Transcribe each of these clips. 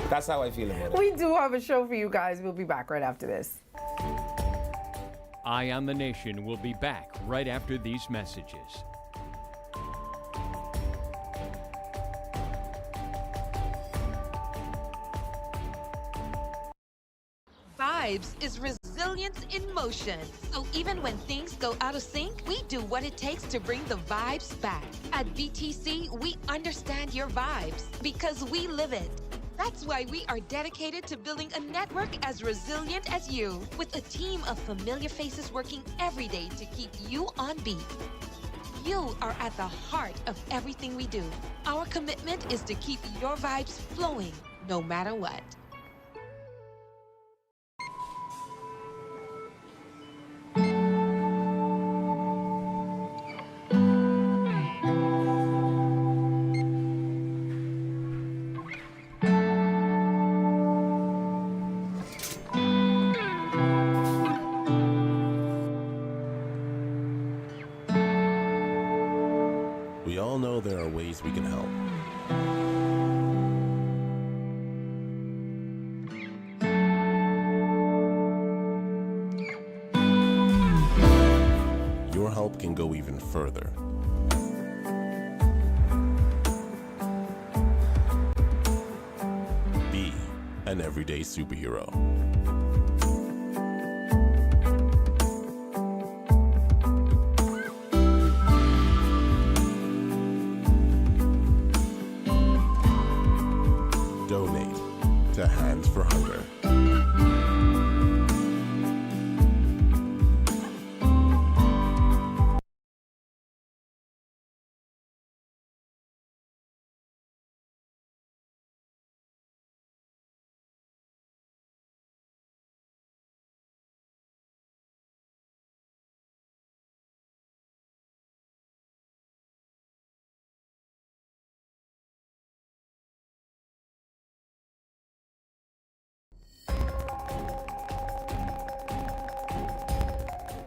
That's how I feel about it. We do have a show for you guys. We'll be back right after this. Eye on the Nation will be back right after these messages. Vibes is resilience in motion. So even when things go out of sync, we do what it takes to bring the vibes back. At BTC, we understand your vibes because we live it. That's why we are dedicated to building a network as resilient as you, with a team of familiar faces working every day to keep you on beat. You are at the heart of everything we do. Our commitment is to keep your vibes flowing, no matter what. We all know there are ways we can help. Your help can go even further. Be an everyday superhero. Donate to Hands for Hunger.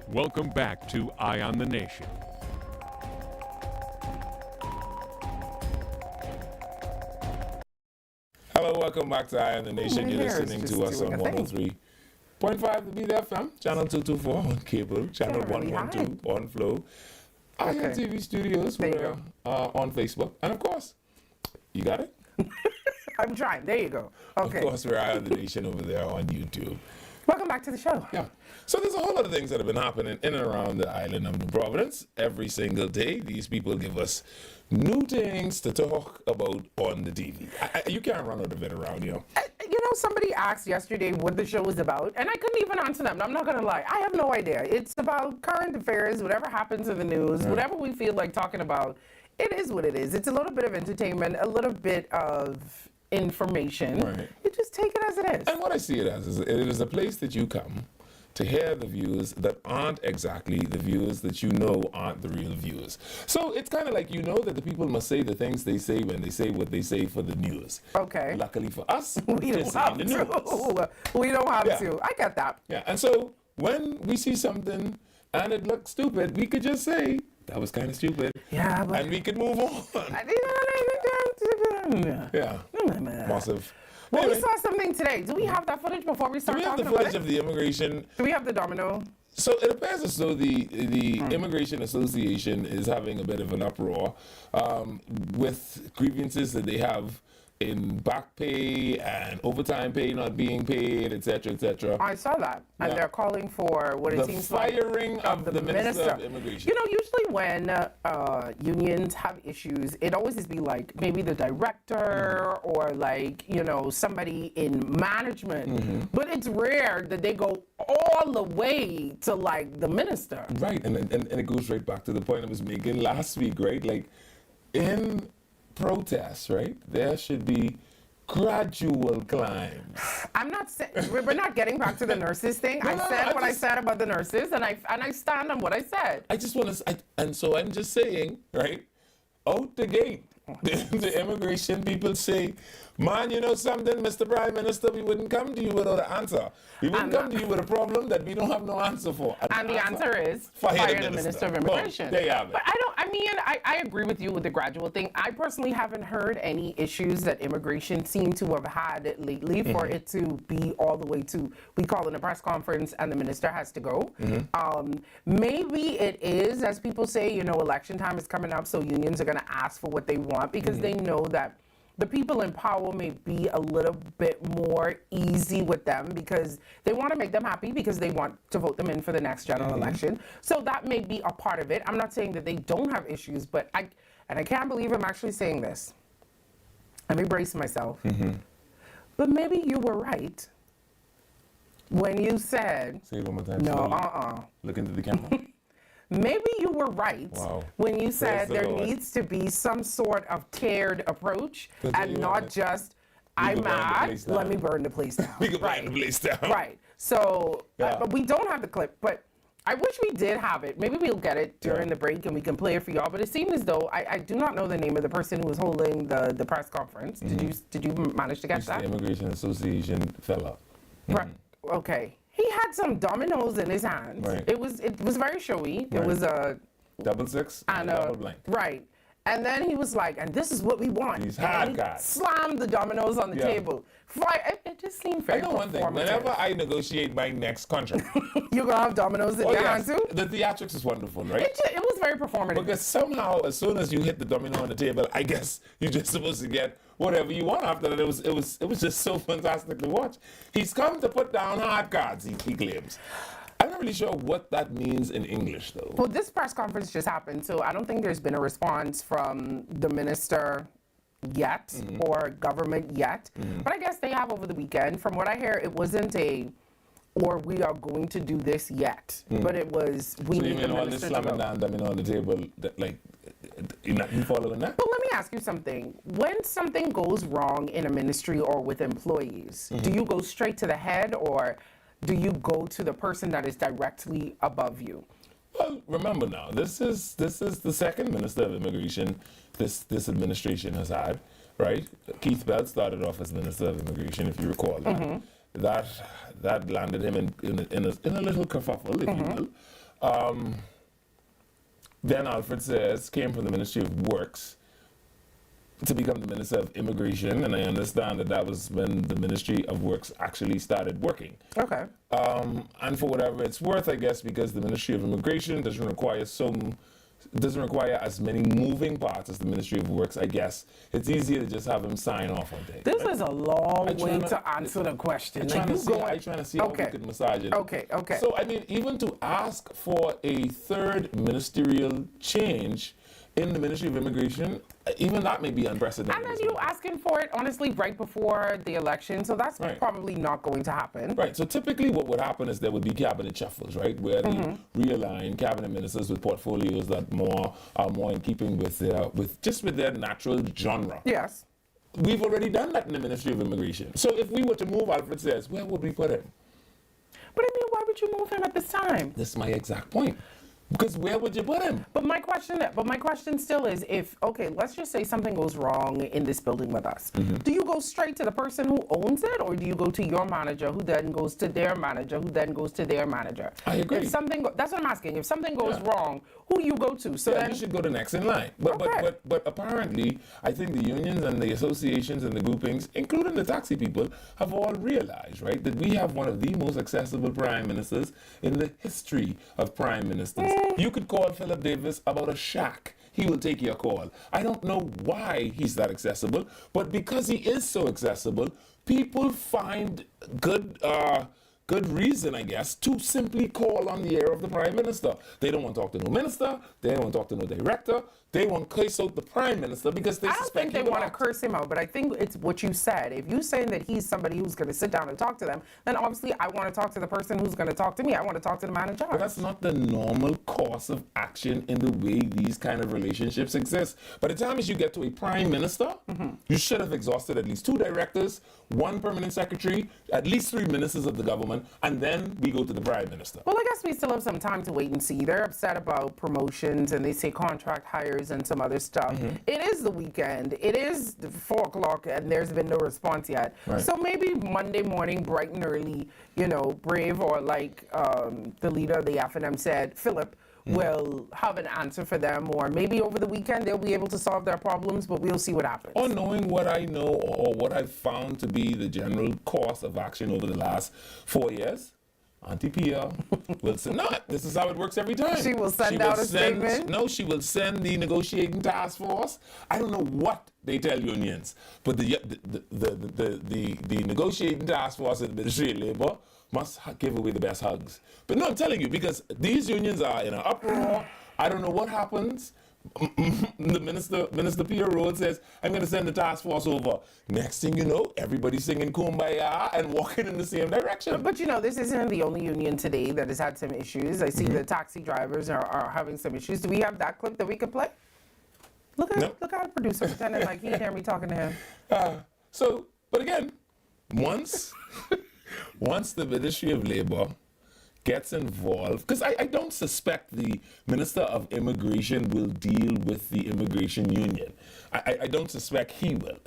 Welcome back to Eye on the Nation. Hello, welcome back to Eye on the Nation. my You're hair is listening just to us on doing a thing. 103.5 to be the FM, channel 224 on cable, channel Can't really 112 on Flow, Eye on Okay. TV Studios, There you we're on Facebook, and of course, you got it? I'm trying. There you go. Okay. Of course, we're Eye on the Nation over there on YouTube. Welcome back to the show. Yeah. So there's a whole lot of things that have been happening in and around the island of New Providence. Every single day, these people give us new things to talk about on the TV. You can't run out of it around here. You know, somebody asked yesterday what the show was about, and I couldn't even answer them. I'm not going to lie. I have no idea. It's about current affairs, whatever happens in the news, whatever we feel like talking about. It is what it is. It's a little bit of entertainment, a little bit of information. Right. You just take it as it is. And what I see it as is it is a place that you come to hear the views that aren't exactly the views that you know aren't the real views. So it's kind of like you know that the people must say the things they say when they say what they say for the news. Okay. Luckily for us, We they're don't saying have the news. to. We don't have Yeah. to. I get that. Yeah, and so when we see something and it looks stupid, we could just say, that was kind of stupid. Yeah, but And we could move on. Yeah, massive. Well, Anyway, we saw something today. Do we have that footage before we do start we have the talking about footage it? of the immigration? Do we have the domino? So it appears as though the Immigration Association is having a bit of an uproar with grievances that they have in back pay and overtime pay not being paid, etc., etc. I saw that. And Yeah. they're calling for what it The seems firing like of the Minister of Immigration. You know, usually when unions have issues, it always is be like maybe the director or like, you know, somebody in management. But it's rare that they go all the way to like the minister. Right, and it goes right back to the point I was making last week, right? Like, in protests, right, there should be gradual climbs. I'm not saying we're not getting back to the nurses thing. No, I no, said I what I just- said about the nurses, and I stand on what I said. I just want to, and so I'm just saying, right, out the gate, the immigration people say, Man, you know something, Mr. Prime Minister, we wouldn't come to you without an answer. We wouldn't come to you with a problem that we don't have no answer for. And the answer is fire the Minister of Boom, Immigration. there you have it. But I agree with you with the gradual thing. I personally haven't heard any issues that immigration seem to have had lately for it to be all the way to, we call it a press conference and the minister has to go. Maybe it is, as people say, you know, election time is coming up, so unions are going to ask for what they want because they know that the people in power may be a little bit more easy with them because they want to make them happy because they want to vote them in for the next general election. So that may be a part of it. I'm not saying that they don't have issues, but I can't believe I'm actually saying this. Let me brace myself. But maybe you were right when you said, say it one more time. no, slowly. Look into the camera. maybe you were right when you said the there Lord. needs to be some sort of tiered approach But and you not want it. just, We I'm could burn the mad, place let down. me burn the place down. We could burn the place down. Right. So, Yeah. but we don't have the clip, but I wish we did have it. Maybe we'll get it during the break and we can play it for y'all. But it seemed as though, I do not know the name of the person who was holding the press conference. Did you manage to catch It's the that? Immigration Association fella. Right. Okay. He had some dominoes in his hands. Right. It was very showy. It Right. was a Double six and double blank. right. And then he was like, and this is what we want. These And hard he cards. slammed the dominoes on the Yeah. table. It just seemed I very know one thing. performative. Whenever I negotiate my next contract, You're going to have dominoes in oh your yes, hand too? the theatrics is wonderful, right? It was very performative. Because somehow, as soon as you hit the domino on the table, I guess you're just supposed to get whatever you want after that. It was just so fantastic to watch. He's come to put down hard cards, he claims. I'm not really sure what that means in English, though. Well, this press conference just happened, so I don't think there's been a response from the minister yet or government yet. But I guess they have over the weekend. From what I hear, it wasn't or we are going to do this yet, but it was we So you need the mean all this minister to slamming go. down domino on the table, you're not following that? But let me ask you something. When something goes wrong in a ministry or with employees, do you go straight to the head or do you go to the person that is directly above you? Well, remember now, this is the second Minister of Immigration this administration has had, right? Keith Belt started off as Minister of Immigration, if you recall that. That landed him in a little kerfuffle, if you will. Then Alfred Sayers came from the Ministry of Works to become the Minister of Immigration, and I understand that was when the Ministry of Works actually started working. Okay. And for whatever it's worth, I guess, because the Ministry of Immigration doesn't require as many moving parts as the Ministry of Works, I guess it's easier to just have him sign off on things. This is a long way tryna- to answer the question. I'm Like, trying you to see, go- I'm trying to see how we could massage it. Okay. So, I mean, even to ask for a third ministerial change in the Ministry of Immigration, even that may be unprecedented. And then you asking for it, honestly, right before the election, so that's Right. probably not going to happen. Right. So typically, what would happen is there would be cabinet shuffles, right, where they realign cabinet ministers with portfolios that are more in keeping with their natural genre. Yes. We've already done that in the Ministry of Immigration. So if we were to move Alfred Sayers, where would we put him? But I mean, why would you move him at this time? This is my exact point. Because where would you put him? But my question still is, let's just say something goes wrong in this building with us. Do you go straight to the person who owns it, or do you go to your manager, who then goes to their manager, who then goes to their manager? I agree. If that's what I'm asking. If something goes wrong, who do you go to? So then You should go to next in line. Okay. But apparently, I think the unions and the associations and the groupings, including the taxi people, have all realized, right, that we have one of the most accessible prime ministers in the history of prime ministers. You could call Philip Davis about a shack. He will take your call. I don't know why he's that accessible, but because he is so accessible, people find good reason, I guess, to simply call on the ear of the Prime Minister. They don't want to talk to no minister. They don't want to talk to no director. They want to curse out the Prime Minister because they I don't suspect think they he want to will. curse him out, but I think it's what you said. If you're saying that he's somebody who's going to sit down and talk to them, then obviously I want to talk to the person who's going to talk to me. I want to talk to the man in charge. But that's not the normal course of action in the way these kind of relationships exist. By the time as you get to a prime minister, you should have exhausted at least 2 directors, 1 permanent secretary, at least 3 ministers of the government, and then we go to the prime minister. Well, I guess we still have some time to wait and see. They're upset about promotions, and they say contract hires drivers and some other stuff. It is the weekend. It is 4 o'clock, and there's been no response yet. Right. So maybe Monday morning, bright and early, Brave, or like the leader of the F&M said, Philip, will have an answer for them, or maybe over the weekend they'll be able to solve their problems, but we'll see what happens. Or knowing what I know or what I've found to be the general course of action over the last 4 years, Auntie Pia will say, no, this is how it works every time. She will send out a statement? No, she will send the negotiating task force. I don't know what they tell unions, but the negotiating task force at the Ministry of Labor must give away the best hugs. But no, I'm telling you, because these unions are in an uproar. I don't know what happens. The Minister Peter Rhodes says, I'm going to send the task force over. Next thing you know, everybody's singing Kumbaya and walking in the same direction. But this isn't the only union today that has had some issues. I see the taxi drivers are having some issues. Do we have that clip that we could play? Look at our producer pretending like he hear me talking to him. But again, once the Ministry of Labor gets involved, because I don't suspect the Minister of Immigration will deal with the immigration union. I don't suspect he will.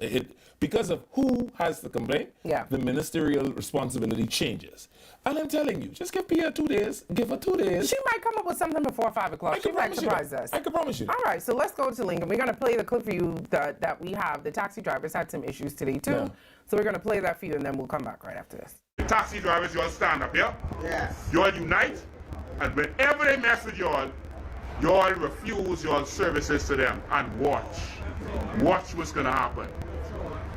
Because of who has the complaint, the ministerial responsibility changes. And I'm telling you, just give Pia 2 days, give her 2 days. She might come up with something before 5 o'clock. She might surprise us. I can promise you. All right, so let's go to Lincoln. We're going to play the clip for you that we have. The taxi drivers had some issues today, too. Yeah. So we're going to play that for you, and then we'll come back right after this. The taxi drivers, you all stand up, yeah? Yes. You all unite, and whenever they mess with you all refuse your services to them, and watch. Watch what's going to happen.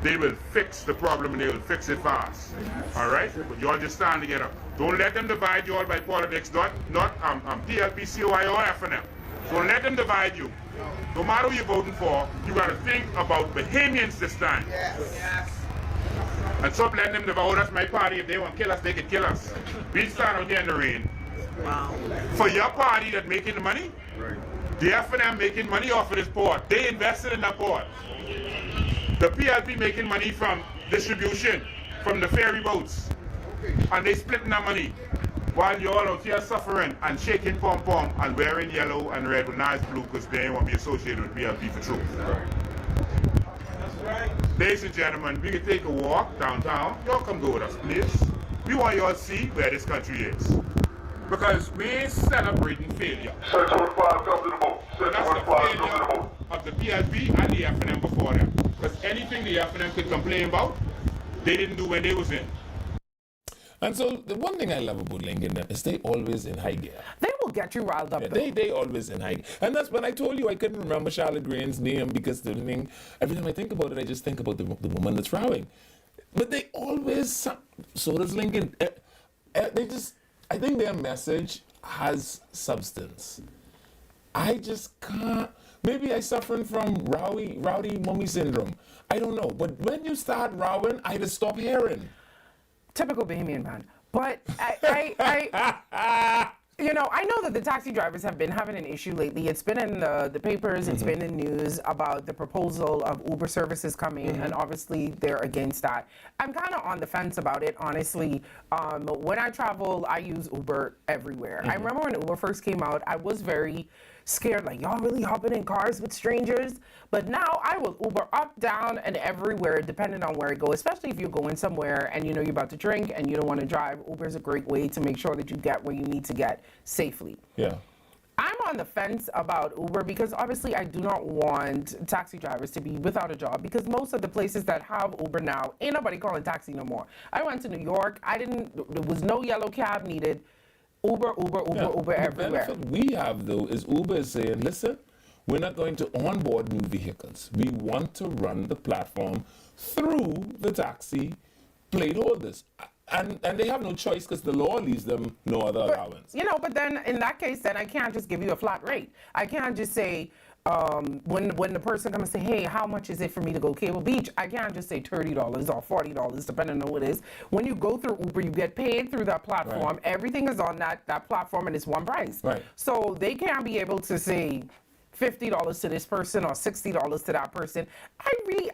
They will fix the problem, and they will fix it fast. All right? But you all just stand together. Don't let them divide you all by politics, not PLP, COI, or F&M. Don't let them divide you. No matter who you're voting for, you got to think about Bahamians this time. Yes. And stop letting them divide. Oh, that's my party. If they want to kill us, they can kill us. We stand out here in the rain. Wow. For your party that's making the money, the F&M making money off of this port. They invested in that port. The PLP making money from distribution, from the ferry boats. And they splitting that money. While you all out here suffering and shaking pom-pom and wearing yellow and red with nice blue because they ain't want to be associated with PLP for truth. Ladies and gentlemen, we can take a walk downtown. Y'all come go with us, please. We want y'all to see where this country is. Because we ain't celebrating failure. Section 5, come to the vote. Section 5, come to the vote. Of the PLP and the F&M before them. Because anything the F&M could complain about, they didn't do when they was in. And so the one thing I love about Lincoln is they always in high gear. They will get you riled up. Yeah, they always in high gear. And that's when I told you I couldn't remember Charlotte Grain's name because the thing, every time I think about it, I just think about the woman that's rowing. But they always, so does Lincoln. I think their message has substance. I just can't. Maybe I'm suffering from rowdy mummy syndrome. I don't know. But when you start rowing, I just stop hearing. Typical Bahamian man. But I know that the taxi drivers have been having an issue lately. It's been in the papers, it's been in news about the proposal of Uber services coming, and obviously they're against that. I'm kind of on the fence about it, honestly. When I travel, I use Uber everywhere. I remember when Uber first came out, I was very scared, like, y'all really hopping in cars with strangers? But now I will Uber up, down, and everywhere, depending on where I go, especially if you're going somewhere and you're about to drink and you don't want to drive. Uber is a great way to make sure that you get where you need to get safely. Yeah. I'm on the fence about Uber because obviously I do not want taxi drivers to be without a job, because most of the places that have Uber now, ain't nobody calling taxi no more. I went to New York, there was no yellow cab needed. Uber everywhere. The benefit we have, though, is Uber is saying, listen, we're not going to onboard new vehicles. We want to run the platform through the taxi plate holders. And they have no choice because the law leaves them no other allowance. But then in that case, then I can't just give you a flat rate. I can't just say, when the person comes and say, hey, how much is it for me to go Cable Beach? I can't just say $30 or $40, depending on what it is. When you go through Uber, you get paid through that platform. Right. Everything is on that platform, and it's one price. Right. So they can't be able to say $50 to this person or $60 to that person.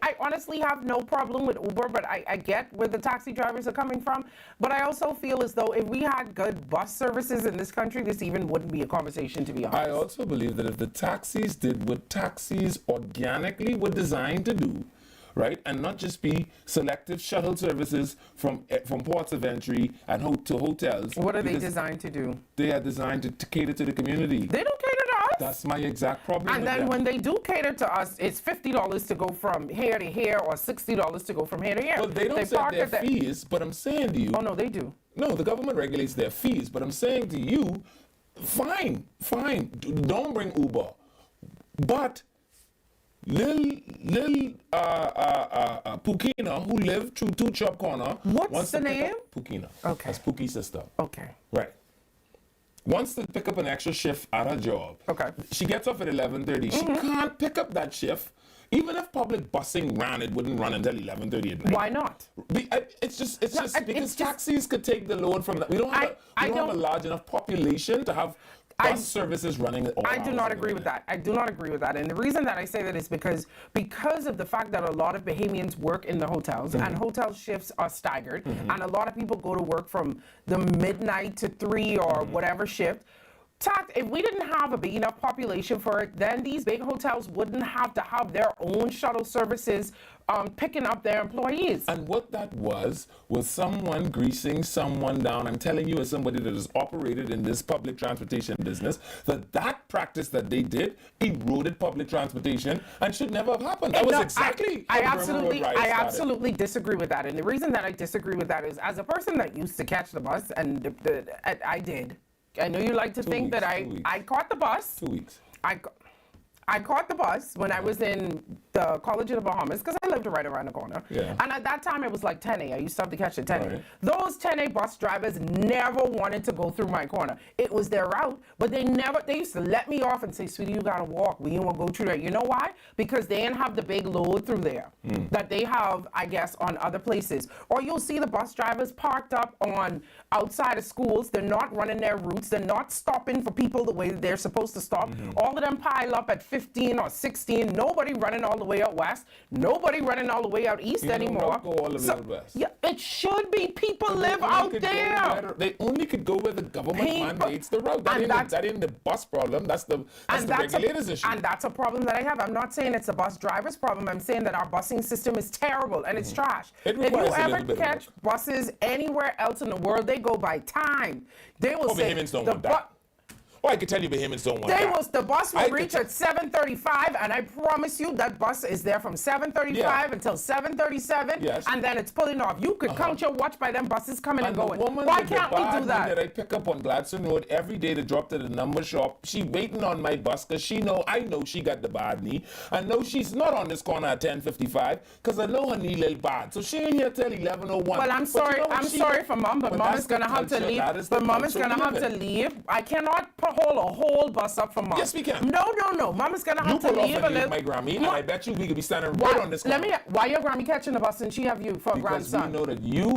I honestly have no problem with Uber, but I get where the taxi drivers are coming from. But I also feel as though if we had good bus services in this country, this even wouldn't be a conversation, to be honest. I also believe that if the taxis did what taxis organically were designed to do, right, and not just be selective shuttle services from ports of entry and to hotels. What are they designed to do? They are designed to cater to the community. They don't cater to us. That's my exact problem. And with then them. when they do cater to us, it's $50 to go from here to here or $60 to go from here to here. Well, they don't set their fees, but I'm saying to you. Oh, no, they do. No, the government regulates their fees, but I'm saying to you, fine, don't bring Uber. But Lil Pukina, who lived through Two Chop Corner. What's the name? Pukina. Okay. That's Pookie's sister. Okay. Right. Wants to pick up an extra shift at her job. Okay. She gets off at 11:30. She can't pick up that shift. Even if public busing ran, it wouldn't run until 11:30 at night. Why not? It's just because taxis could take the load from that. We don't have a large enough population to have bus services running all I do not agree with that. I do not agree with that. And the reason that I say that is because of the fact that a lot of Bahamians work in the hotels and hotel shifts are staggered and a lot of people go to work from the midnight to 3 or whatever shift. If we didn't have a big enough population for it, then these big hotels wouldn't have to have their own shuttle services picking up their employees. And what that was someone greasing someone down. I'm telling you, as somebody that has operated in this public transportation business, that practice that they did eroded public transportation and should never have happened. That was exactly I absolutely disagree with that. And the reason that I disagree with that is, as a person that used to catch the bus, and I did. I know you like to think that I caught the bus. 2 weeks. I caught the bus when I was in the College of the Bahamas because I lived right around the corner. Yeah. And at that time, it was like 10A. I used to have to catch the 10A. Right. Those 10A bus drivers never wanted to go through my corner. It was their route, but they used to let me off and say, sweetie, you got to walk. We don't want to go through there. You know why? Because they didn't have the big load through there that they have, I guess, on other places. Or you'll see the bus drivers parked up on outside of schools. They're not running their routes. They're not stopping for people the way they're supposed to stop. All of them pile up at 15 or 16. Nobody running all the way out west. Nobody running all the way out east anymore. Go all the way out west. Yeah, it should be. People live out there. They only could go where the government mandates the route. That ain't the bus problem. That's the regulators' issue. And that's a problem that I have. I'm not saying it's a bus driver's problem. I'm saying that our busing system is terrible and it's trash. If you ever catch buses anywhere else in the world, they go by time. They will say Bahamians don't want that. Oh, I can tell you Bahamians don't want that. The bus will reach at 7:35, and I promise you that bus is there from 7:35 until 7:37, and then it's pulling off. You could count your watch by them buses coming and going. Why can't we do that? That I pick up on Gladstone Road every day to drop to the number shop. She waiting on my bus because I know she got the bad knee. I know she's not on this corner at 10:55 because I know her knee little bad. So she ain't here till 11:01. Well, I'm sorry for mom, but mom is gonna have to leave. But mom is gonna have to leave. I cannot hold a whole bus up for mom. Yes, we can. No. Mom is gonna have to leave a little. My Grammy, and I bet you we could be standing right on this corner. Why your Grammy catching the bus and she have you for a grandson? Because we know that you.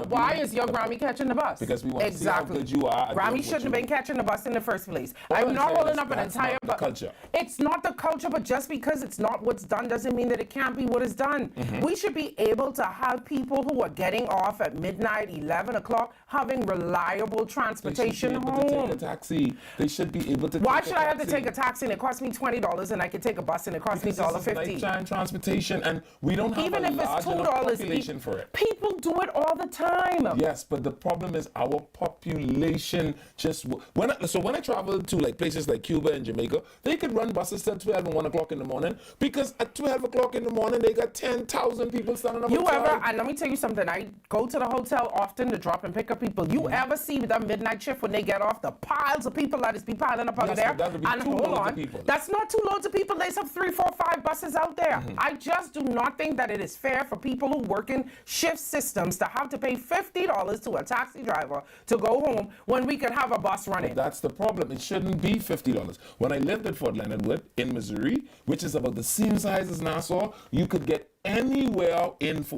Why is your Grammy catching the bus? Because we want to see how good you are. Grammy shouldn't have been catching the bus in the first place. I'm not holding up an entire bus. Culture. It's not the culture, but just because it's not what's done doesn't mean that it can't be what is done. We should be able to have people who are getting off at midnight, 11 o'clock, having reliable transportation home. They should be able to take a taxi. They should be able to. Why should I have to take a taxi and it costs me $20 and I could take a bus and it costs me $1.50? Nighttime transportation, and we don't have Even a if it's large enough population for it. People do it all the time. Yes, but the problem is our population just when I travel to like places like Cuba and Jamaica, they could run buses till 12 and 1 o'clock in the morning because at 12 o'clock in the morning they got 10,000 people standing up. And let me tell you something. I go to the hotel often to drop and pick up people. You ever see the midnight shift when they get off? The piles of people that is be piling up out there. And hold on, that's not 2 loads of people. They have 3, 4, 5 buses out there. I just do not think that it is fair for people who work in shift systems to have to pay $50 to a taxi driver to go home when we could have a bus running. But that's the problem. It shouldn't be $50. When I lived at Fort Leonard Wood in Missouri, which is about the same size as Nassau, you could get anywhere within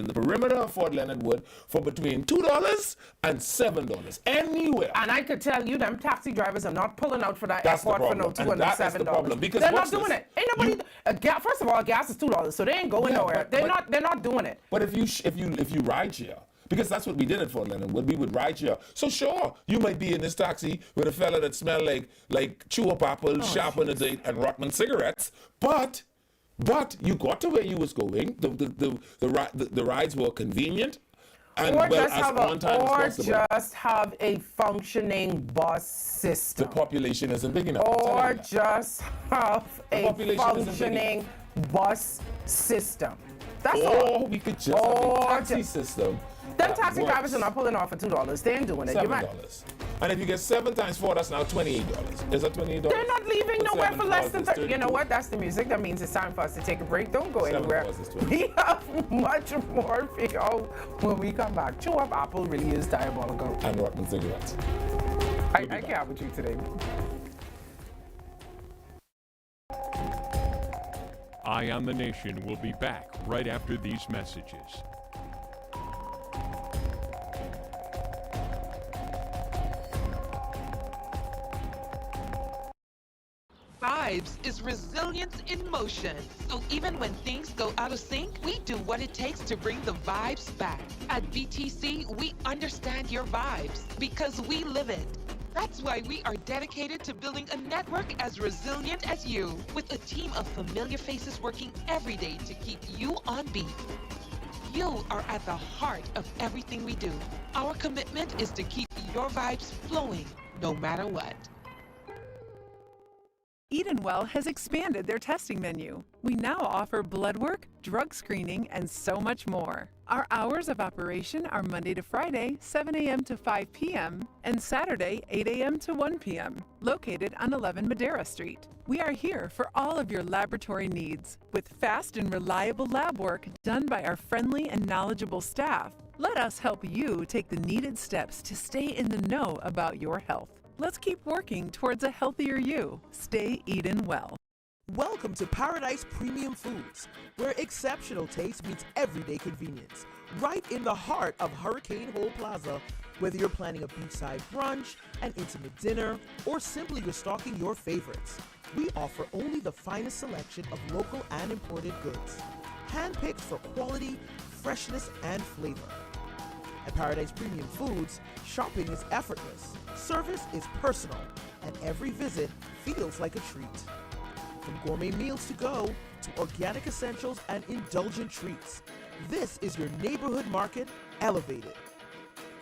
the perimeter of Fort Leonard Wood for between $2 and $7. Anywhere. And I could tell you, them taxi drivers are not pulling out for that That's the airport for no problem. $2 And and that is the problem, $7. because They're watch not doing this. it. Ain't nobody. First of all, gas is $2, so they ain't going Yeah, nowhere. but- They're not doing it. But if you ride share, because that's what we did at Fort Leonard Wood, we would ride share. So sure, you might be in this taxi with a fella that smell like chew up apples, sharp on a date, and Rottman cigarettes, but you got to where you was going. The rides were convenient and Or well just as on time as possible. just have a functioning bus The system. population isn't big enough. I'm telling Or you that. just have a population isn't big functioning bus system. That's all. Or we could just have Or a taxi just- system. Them that taxi works. drivers are not pulling off for $2. They ain't doing it. You might- $7. And if you get 7 times 4, that's now $28. Is that $28? They're not leaving But nowhere 7 for less dollars than is 30. You know 32. what? That's the music. That means it's time for us to take a break. Don't go 7 anywhere. dollars is 20. We have much more for you when we come back. Chew up apple really is diabolical. And Rottman cigarettes. I can't with you today. Eye on the Nation will be back right after these messages. Vibes is resilience in motion. So even when things go out of sync, we do what it takes to bring the vibes back. At BTC, we understand your vibes because we live it. That's why we are dedicated to building a network as resilient as you, with a team of familiar faces working every day to keep you on beat. You are at the heart of everything we do. Our commitment is to keep your vibes flowing, no matter what. Edenwell has expanded their testing menu. We now offer blood work, drug screening, and so much more. Our hours of operation are Monday to Friday, 7 a.m. to 5 p.m., and Saturday, 8 a.m. to 1 p.m., located on 11 Madera Street. We are here for all of your laboratory needs, with fast and reliable lab work done by our friendly and knowledgeable staff. Let us help you take the needed steps to stay in the know about your health. Let's keep working towards a healthier you. Stay Eden well. Welcome to Paradise Premium Foods, where exceptional taste meets everyday convenience. Right in the heart of Hurricane Hole Plaza, whether you're planning a beachside brunch, an intimate dinner, or simply restocking your favorites, we offer only the finest selection of local and imported goods, handpicked for quality, freshness, and flavor. At Paradise Premium Foods, shopping is effortless, service is personal, and every visit feels like a treat. From gourmet meals to go to organic essentials and indulgent treats, this is your neighborhood market elevated.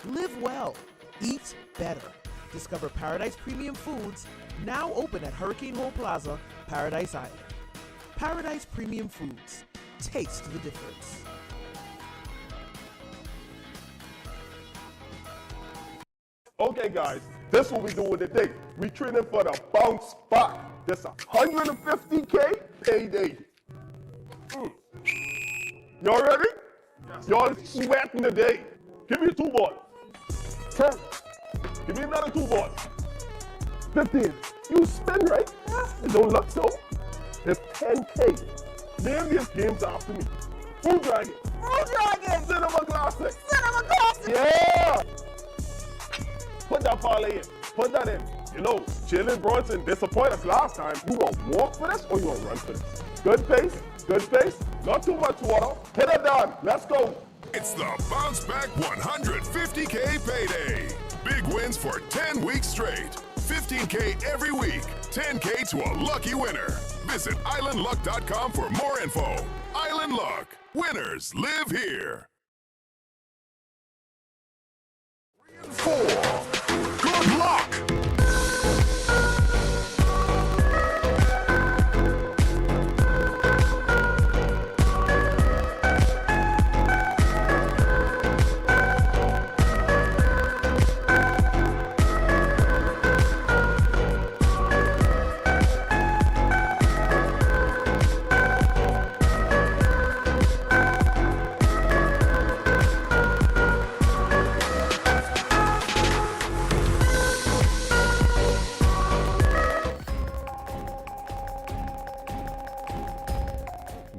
Live well, eat better. Discover Paradise Premium Foods, now open at Hurricane Hole Plaza, Paradise Island. Paradise Premium Foods, taste the difference. Okay, guys, this is what we doing today. We training for the bounce back. This 150K payday. Y'all ready? Y'all sweating today. Give me 2 balls. 10. Give me another 2 balls. 15. You spin, right? It don't look so. It's 10K. Name these games after me. Food Dragon. Food Dragon. Cinema Classic. Cinema Classic. Yeah. Put that parlay in. Put that in. You know, Jalen Brunson disappointed us last time. You gonna walk for this or you gonna run for this? Good pace, good pace. Not too much water. Hit it down. Let's go. It's the Bounce Back 150K payday. Big wins for 10 weeks straight. 15K every week. 10K to a lucky winner. Visit islandluck.com for more info. Island Luck. Winners live here. 4. Good luck.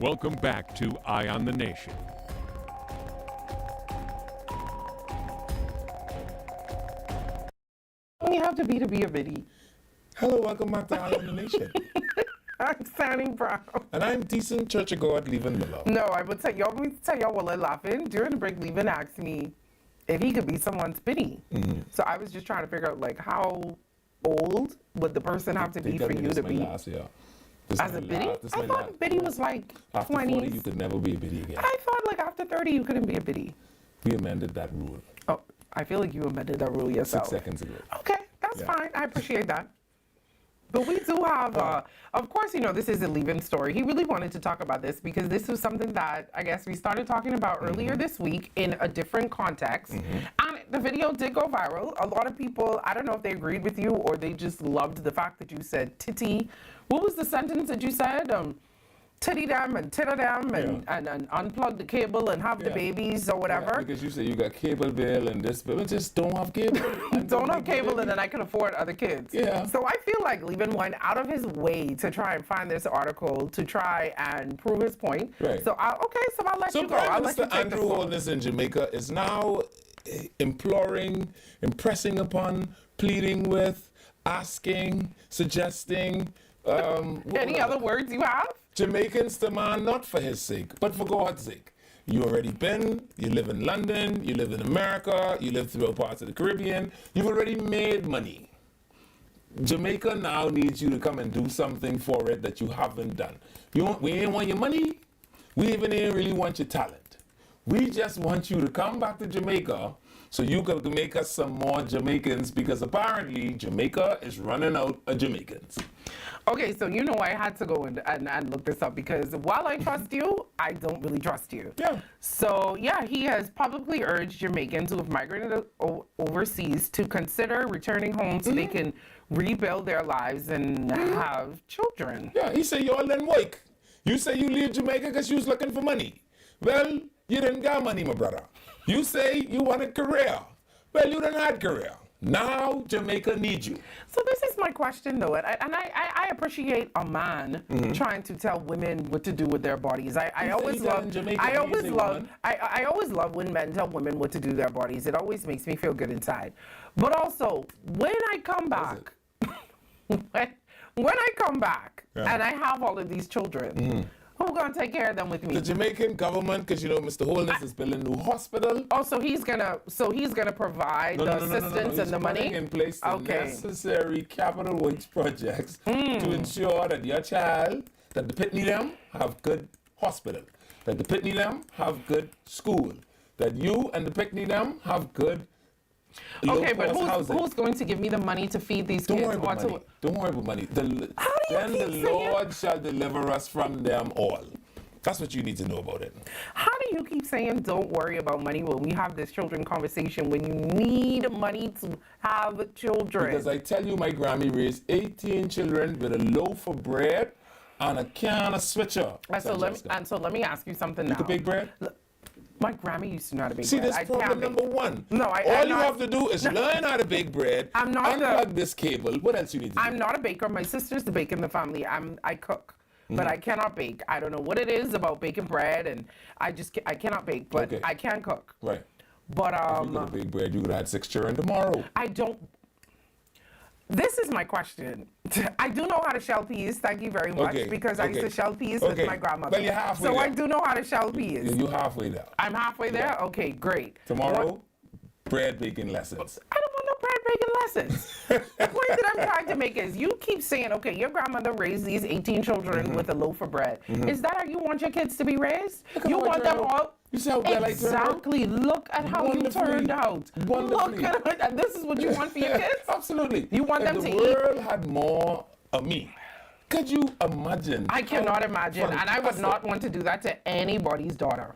Welcome back to Eye on the Nation. You have to be a biddy. Hello, welcome back to Eye on the Nation. I'm Sandy Brown. And I'm decent Church of God, Levan Miller. No, I would tell y'all while they're laughing. During the break, Levan asked me if he could be someone's biddy. So I was just trying to figure out, like, how old would the person have to be for you to be last year. as a biddy? I thought biddy was like after 20s. 40, you could never be a biddy again. I thought like after 30, you couldn't be a biddy. We amended that rule Oh, I feel like you amended that rule yourself. 6 seconds ago. Okay, that's fine. I appreciate that. But we do have, of course, you know, this is a leave-in story. He really wanted to talk about this because this was something that I guess we started talking about earlier this week in a different context. And the video did go viral. A lot of people, I don't know if they agreed with you or they just loved the fact that you said titty. What was the sentence that you said? Titty them and titter them and unplug the cable and have the babies or whatever. Yeah, because you say you got cable bill and this bill, but just don't have cable. Don't have cable and then I can afford other kids. Yeah. So I feel like Levan went out of his way to try and find this article to try and prove his point. Right. So I'll let you go. Prime I'll let Minister you take Andrew the floor. Holness in Jamaica is now imploring, impressing upon, pleading with, asking, suggesting. Any other words you have? Jamaicans demand not for his sake, but for God's sake. You already been, you live in London, you live in America, you live throughout parts of the Caribbean, you've already made money. Jamaica now needs you to come and do something for it that you haven't done. We ain't want your money, we even ain't really want your talent. We just want you to come back to Jamaica so you can make us some more Jamaicans because apparently Jamaica is running out of Jamaicans. Okay, so you know I had to go and look this up because while I trust you, I don't really trust you. Yeah. So, yeah, he has publicly urged Jamaicans who have migrated overseas to consider returning home so they can rebuild their lives and have children. Yeah, he said y'all didn't work. You say you leave Jamaica because you was looking for money. Well, you didn't got money, my brother. You say you want a career. Well, you didn't have career. Now Jamaica needs you. So this is my question, though, and I appreciate a man trying to tell women what to do with their bodies. I always love when men tell women what to do with their bodies. It always makes me feel good inside. But also, when I come back, when I come back and I have all of these children. Who's going to take care of them with me? The Jamaican government, because you know Mr. Holness is building a new hospital. Oh, so he's gonna provide the assistance and the money. He's putting in place the necessary capital works projects to ensure that your child, that the Pitney them have good hospital, that the Pitney them have good school, that you and the Pitney them have good. Okay, but who's going to give me the money to feed these kids? Don't worry about money. Then the Lord shall deliver us from them all. That's what you need to know about it. How do you keep saying don't worry about money when we have this children conversation when you need money to have children? Because I tell you, my Grammy raised 18 children with a loaf of bread and a can of switcher. And so let me ask you something now. You can bake bread? My grandma used to know how to bake bread. See, that's problem number one. No, all you have to do is learn how to bake bread. I'm not unplug this cable. What else you need to do? I'm not a baker. My sister's the baker in the family. I cook, but I cannot bake. I don't know what it is about baking bread, and I cannot bake, but I can cook. Right. But if you gonna bake bread, you could have 6 children tomorrow. I don't. This is my question. I do know how to shell peas. Thank you very much. Because I used to shell peas with my grandmother. Well, you're halfway there. I do know how to shell peas. You're halfway there. I'm halfway there? Okay, great. Tomorrow, bread baking lessons. I don't want no bread baking lessons. The point that I'm trying to make is you keep saying, okay, your grandmother raised these 18 children with a loaf of bread. Is that how you want your kids to be raised? You want them all... You see how well I turned out? Exactly. Look at how you turned out. Wonderfully. Look at it. And this is what you want for your kids? Absolutely. You want them to eat? If the world had more of me, could you imagine? I cannot imagine. And I would not want to do that to anybody's daughter.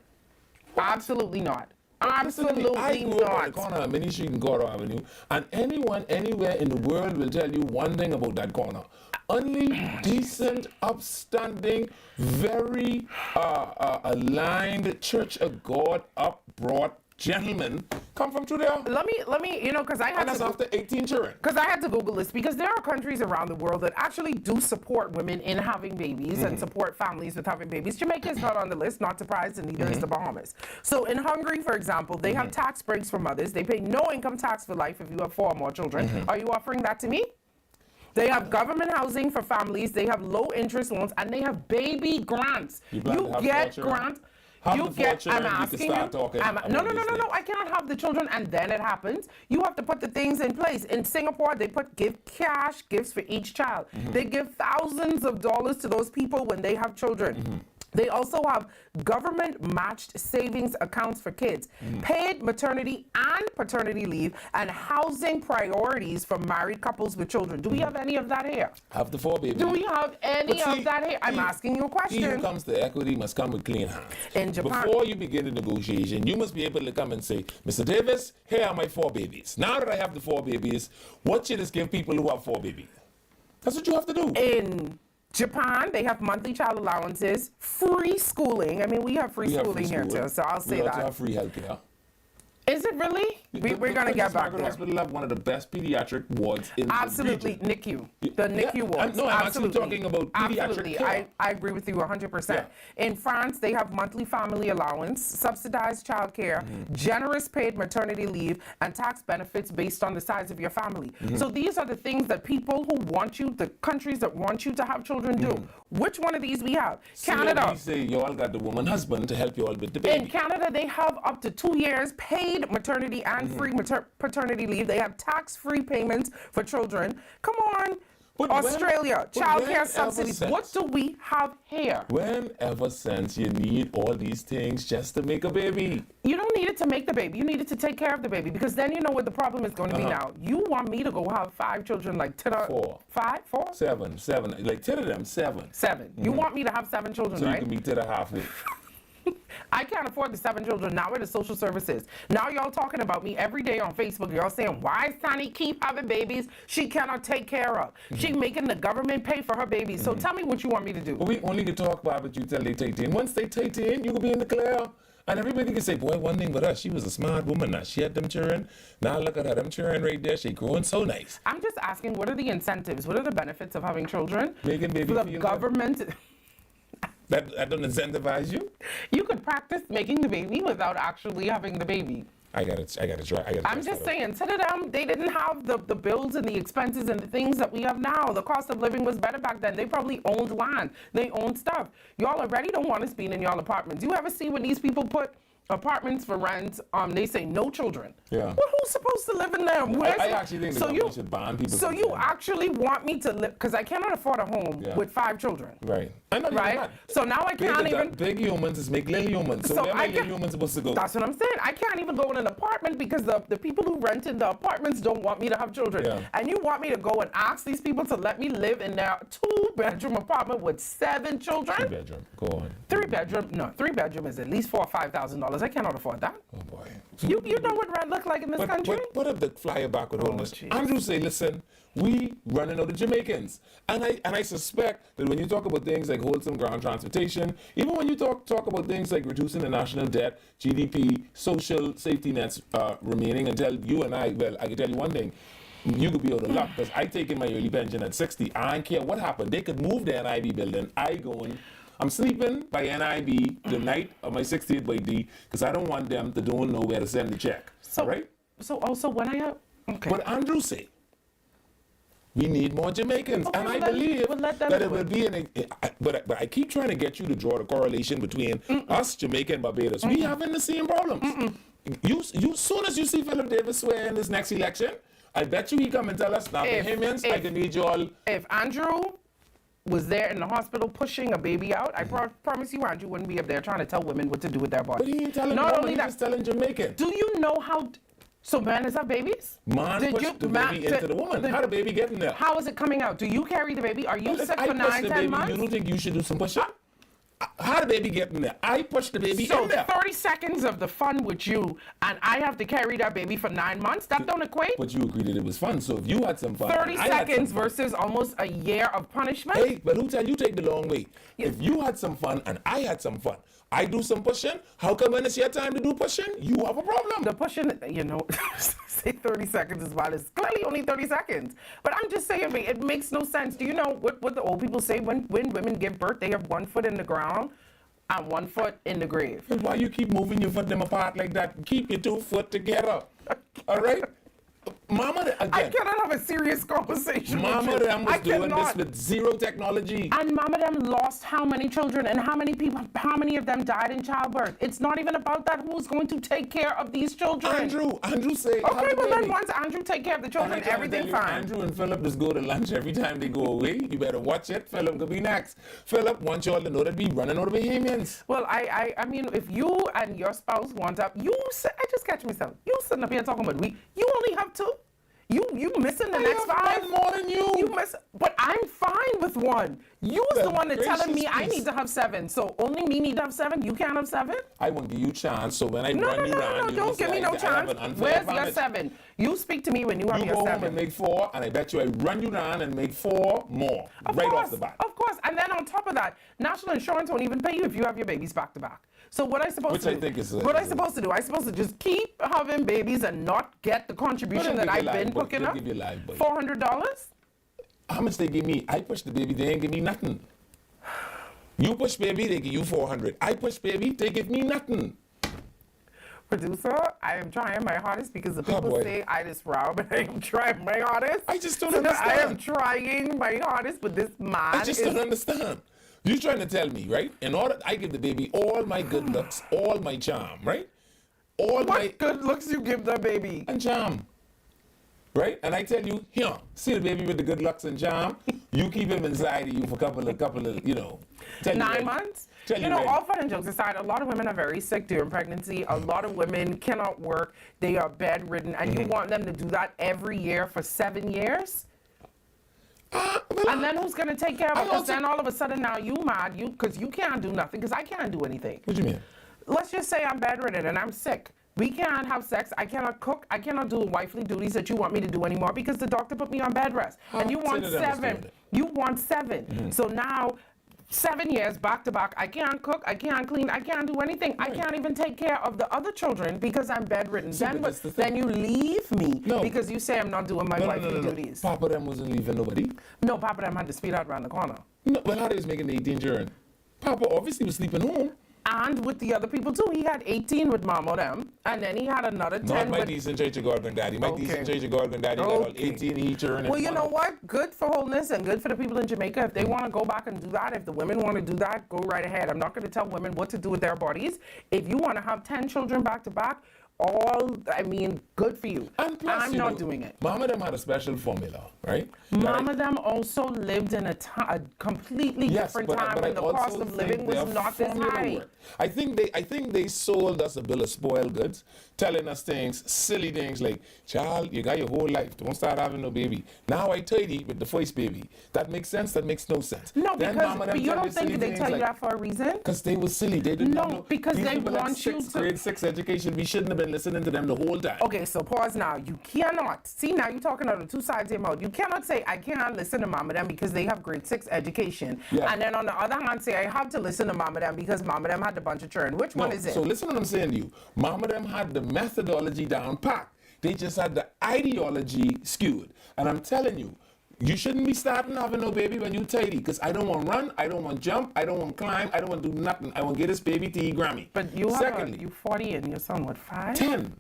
What? Absolutely not. Absolutely I grew up on the not. corner of Minnie Street and Goro Avenue, and anyone anywhere in the world will tell you one thing about that corner. Only decent, upstanding, very aligned Church of God, upbrought gentlemen come from through there. Let me, because I had And that's to. after 18 children. Because I had to Google this, because there are countries around the world that actually do support women in having babies and support families with having babies. Jamaica is not on the list, not surprised, and neither is the Bahamas. So in Hungary, for example, they have tax breaks for mothers. They pay no income tax for life if you have 4 or more children. Are you offering that to me? They have government housing for families. They have low interest loans, and they have baby grants. You get grants. You get. I'm asking you. No. I cannot have the children, and then it happens. You have to put the things in place. In Singapore, they give cash gifts for each child. They give thousands of dollars to those people when they have children. They also have government-matched savings accounts for kids, paid maternity and paternity leave, and housing priorities for married couples with children. Do we have any of that here? Have the 4 babies. Do we have any of that here? I'm asking you a question. He who comes to equity must come with clean hands. In Japan, before you begin the negotiation, you must be able to come and say, Mr. Davis, here are my 4 babies. Now that I have the 4 babies, what should this give people who have 4 babies? That's what you have to do. In Japan, they have monthly child allowances, free schooling. I mean, we have free schooling here too, so I'll say that. We also have free healthcare. Is it really? We're going to get back there. Hospital have one of the best pediatric wards in Absolutely, the region. NICU. The NICU wards. No, I'm actually talking about pediatric care. I agree with you 100%. Yeah. In France, they have monthly family allowance, subsidized child care, generous paid maternity leave, and tax benefits based on the size of your family. So these are the things that people who want you, the countries that want you to have children do. Which one of these we have? Canada. We say you all got the woman husband to help you all with the baby. In Canada, they have up to 2 years paid maternity and free paternity leave. They have tax-free payments for children. Come on. Australia, child care subsidies. What do we have here? Whenever since you need all these things just to make a baby? You don't need it to make the baby. You need it to take care of the baby, because then you know what the problem is going to be now. You want me to go have 5 children, like 4. 5? 4? 7. Like 10 of them, 7. 7. You want me to have 7 children, so right? So you can meet to the halfway. I can't afford the 7 children. Now we're the social services. Now y'all talking about me every day on Facebook. Y'all saying, why is Tani keep having babies she cannot take care of? She making the government pay for her babies. So tell me what you want me to do. Well, we only can talk about it you till they take 10. Once they take 10, you can be in the clear. And everybody can say, boy, one thing with us, she was a smart woman. Now she had them children. Now look at her, them children right there. She growing so nice. I'm just asking, what are the incentives? What are the benefits of having children? Making babies. The government... That don't incentivize you? You could practice making the baby without actually having the baby. I gotta try. I'm just saying, to them, they didn't have the bills and the expenses and the things that we have now. The cost of living was better back then. They probably owned land. They owned stuff. Y'all already don't want us being in y'all apartments. You ever see when these people put apartments for rent, they say no children. Yeah. Well, who's supposed to live in them? I actually think the government should bond people. So you actually want me to live, because I cannot afford a home with 5 children. Right. I know right? So now I can't even... Big humans is make little humans. So where are little humans supposed to go? That's what I'm saying. I can't even go in an apartment because the people who rented the apartments don't want me to have children. Yeah. And you want me to go and ask these people to let me live in their 2-bedroom apartment with 7 children? 3-bedroom. Go on. 3-bedroom? No, 3-bedroom is at least $4,000 or $5,000. I cannot afford that. Oh boy. You know what rent look like in this country? What if the flyer back with all this? Andrew say, listen, we running out of Jamaicans. And I suspect that when you talk about things like wholesome ground transportation, even when you talk about things like reducing the national debt, GDP, social safety nets remaining until you and I can tell you one thing, you could be out of luck, because I taking my early pension at 60. I don't care what happened. They could move the NIB building. I'm sleeping by NIB the night of my 60th birthday because I don't want them to don't know where to send the check. So, right? So also when I have... Okay. But Andrew say, we need more Jamaicans. Okay, and I believe that it will be but I keep trying to get you to draw the correlation between us, Jamaica, and Barbados. We having the same problems. You soon as you see Philip Davis swear in this next election, I bet you he come and tell us, now Bahamians, I can need you all. If Andrew was there in the hospital pushing a baby out, I promise you, Andrew wouldn't be up there trying to tell women what to do with their body. But he ain't telling Not women, only he that, was telling Jamaican. Do you know how... So man is have babies? Man pushed the baby into the woman. How the baby getting there? How is it coming out? Do you carry the baby? Are you sick for 9, 10 months? You don't think you should do some push-up? How the baby get in there? I push the baby So in there. 30 seconds of the fun with you, and I have to carry that baby for 9 months? That don't equate? But you agreed that it was fun, so if you had some fun, 30 and I had some seconds fun- versus almost a year of punishment? Hey, but who tell you take the long way? If you had some fun and I had some fun, I do some pushing. How come when it's your time to do pushing, you have a problem? The pushing, you know, say 30 seconds is about it's clearly only 30 seconds. But I'm just saying, it makes no sense. Do you know what the old people say? When women give birth, they have 1 foot in the ground and 1 foot in the grave. Why you keep moving your foot them apart like that? Keep your 2 foot together. All right? Mama, again. I cannot have a serious conversation Mama with you. them was I doing cannot. this with zero technology. And Mama them lost how many children and how many of them died in childbirth? It's not even about that. Who's going to take care of these children? Andrew say. Okay, well then once Andrew take care of the children, And I tell everything you, fine. Andrew and Philip just go to lunch every time they go away. You better watch it. Philip could be next. Philip wants y'all to know that we running out of Bahamians. Well, I mean, if you and your spouse want up, I just catch myself. You sitting up here talking about you only have 2. You missing the next 5 more than you. You miss, but I'm fine with 1. You was the one that telling me I need to have 7. So only me need to have 7. You can't have 7. I won't give you a chance. So when I No, run you down, no, you don't give me no decide I have chance. an unfair Where's your advantage. 7? You speak to me when you have You your go 7. home and make 4, and I bet you I run you down and make 4 more off the bat. Of course. And then on top of that, national insurance won't even pay you if you have your babies back to back. So what I supposed to do? I think is what I supposed to do? I supposed to just keep having babies and not get the contribution that I've been hooking up. $400. How much they give me? I push the baby, they ain't give me nothing. You push baby, they give you 400. I push baby, they give me nothing. Producer, I am trying my hardest because the people say I just row, but I am trying my hardest. I just don't understand. I am trying my hardest, but this man I just don't understand. You're trying to tell me, right? In order, I give the baby all my good looks, all my charm, right? What good looks you give the baby? And charm. Right? And I tell you, here, see the baby with the good looks and charm? You keep him inside of you for a couple of, you know. 9 months? You know, all fun and jokes aside, a lot of women are very sick during pregnancy. A lot of women cannot work. They are bedridden. And you want them to do that every year for 7 years? And then who's going to take care of it? Because then all of a sudden now you mad, because you can't do nothing, because I can't do anything. What do you mean? Let's just say I'm bedridden and I'm sick. We can't have sex. I cannot cook. I cannot do wifely duties that you want me to do anymore because the doctor put me on bed rest. And you want 7. You want 7. So now 7 years back to back, I can't cook, I can't clean, I can't do anything. I can't even take care of the other children because I'm bedridden. Then you leave me because you say I'm not doing my wifely duties. Papa them wasn't leaving nobody. No, Papa them had to speed out around the corner. No, but how they was making the 18 journey? Papa obviously was sleeping home. And with the other people too. He had 18 with Mama them, and then he had another 10 Not my with... decent church of God and Daddy. My decent church of God and Daddy got all 18 each. Well, you know what? Good for wholeness and good for the people in Jamaica. If they want to go back and do that, if the women want to do that, go right ahead. I'm not going to tell women what to do with their bodies. If you want to have 10 children back to back, good for you. And plus, I'm not doing it. Mama them had a special formula, right? Mama them also lived in a completely different time when the cost of living was not this high. I think they sold us a bill of spoiled goods, telling us things, silly things like, child, you got your whole life. Don't start having no baby. Now I 30 with the first baby. That makes sense? That makes no sense. No, because you don't think they tell you that for a reason? Because they were silly. They didn't know. No, because they want you to... Grade 6 education, we shouldn't have been listening to them the whole time. Okay, so pause now. You cannot. See, now you're talking out of 2 sides of your mouth. You cannot say, I can't listen to Mama them because they have grade 6 education. Yeah. And then on the other hand, say, I have to listen to Mama them because Mama them had a bunch of children. Which one is it? So listen what I'm saying to you. Mama them had the methodology down packed. They just had the ideology skewed. And I'm telling you, you shouldn't be starting having no baby when you're 30 because I don't want to run, I don't want to jump, I don't want to climb, I don't want to do nothing. I want to get this baby to eat Grammy. But you you 40 and your son, what, 5? 10.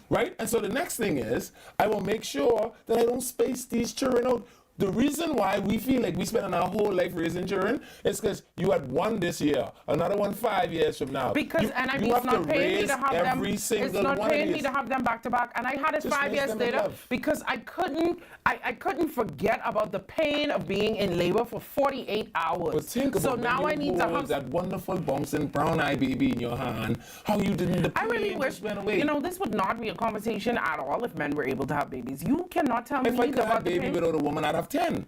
Right? And so the next thing is, I will make sure that I don't space these children out. The reason why we feel like we spend our whole life raising children is because you had one this year, another one 5 years from now. Because it's not paying me to have them. It's not paying me to have them back to back. And I had it 5 years later because I couldn't forget about the pain of being in labor for 48 hours. But think about now I need to have that wonderful bouncing brown eye baby in your hand. How you didn't. I really wish this would not be a conversation at all if men were able to have babies. You cannot tell me if I could have a baby without a woman, I'd have 10.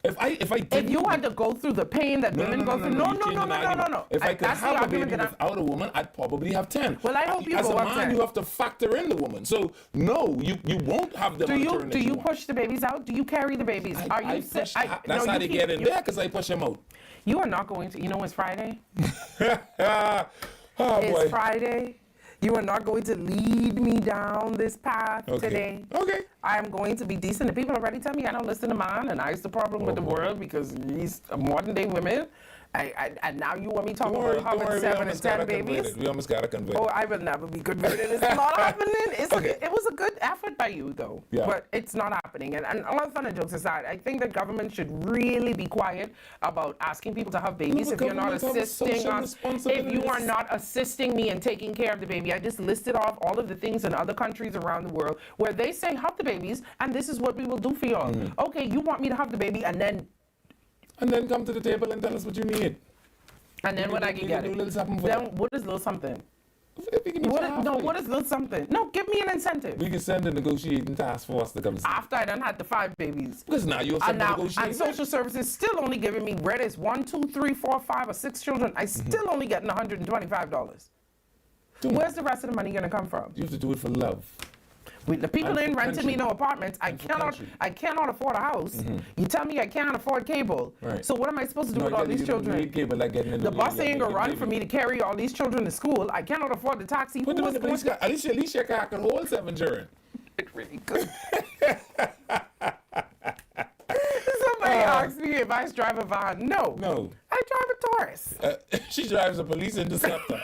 If you had to go through the pain that women go through, no. If I could That's the have a argument baby that without a woman, I'd probably have 10. Well, I hope you As go a up man, 10. you have to factor in the woman. So no, you won't have them. Do you push the babies out? Do you carry the babies? That's how they get in there, because I push them out. You are not going to. You know it's Friday. Oh, It's boy. Friday. You are not going to lead me down this path today. Okay. I am going to be decent. And people already tell me I don't listen to man, and I the problem with the world because he's modern day women. And now you want me talking about having 7 and 10 babies? We almost got to convert. Oh, I will never be converted. It's not happening. It was a good effort by you, though. Yeah. But it's not happening. And all fun and jokes aside, I think the government should really be quiet about asking people to have babies if you're not assisting us. If you are not assisting me in taking care of the baby. I just listed off all of the things in other countries around the world where they say have the babies, and this is what we will do for y'all. Okay, you want me to have the baby, and then come to the table and tell us what you need. And then when I can get it. Then what is little something? What is little something? No, give me an incentive. We can send a negotiating task force to come see. After I done had the 5 babies. Because now you're negotiating. And social services still only giving me, whether it's 1, 2, 3, 4, 5, or 6 children, I still only getting $125. Where's the rest of the money gonna come from? You have to do it for love. The people ain't renting me no apartments. I cannot afford a house. You tell me I can't afford cable. Right. So what am I supposed to do with all these children? The bus ain't gonna run for me to carry all these children to school. I cannot afford the taxi. At least your car can hold 7 children. It really could. Somebody asked me if I drive a van. No. I drive a Taurus. She drives a police interceptor.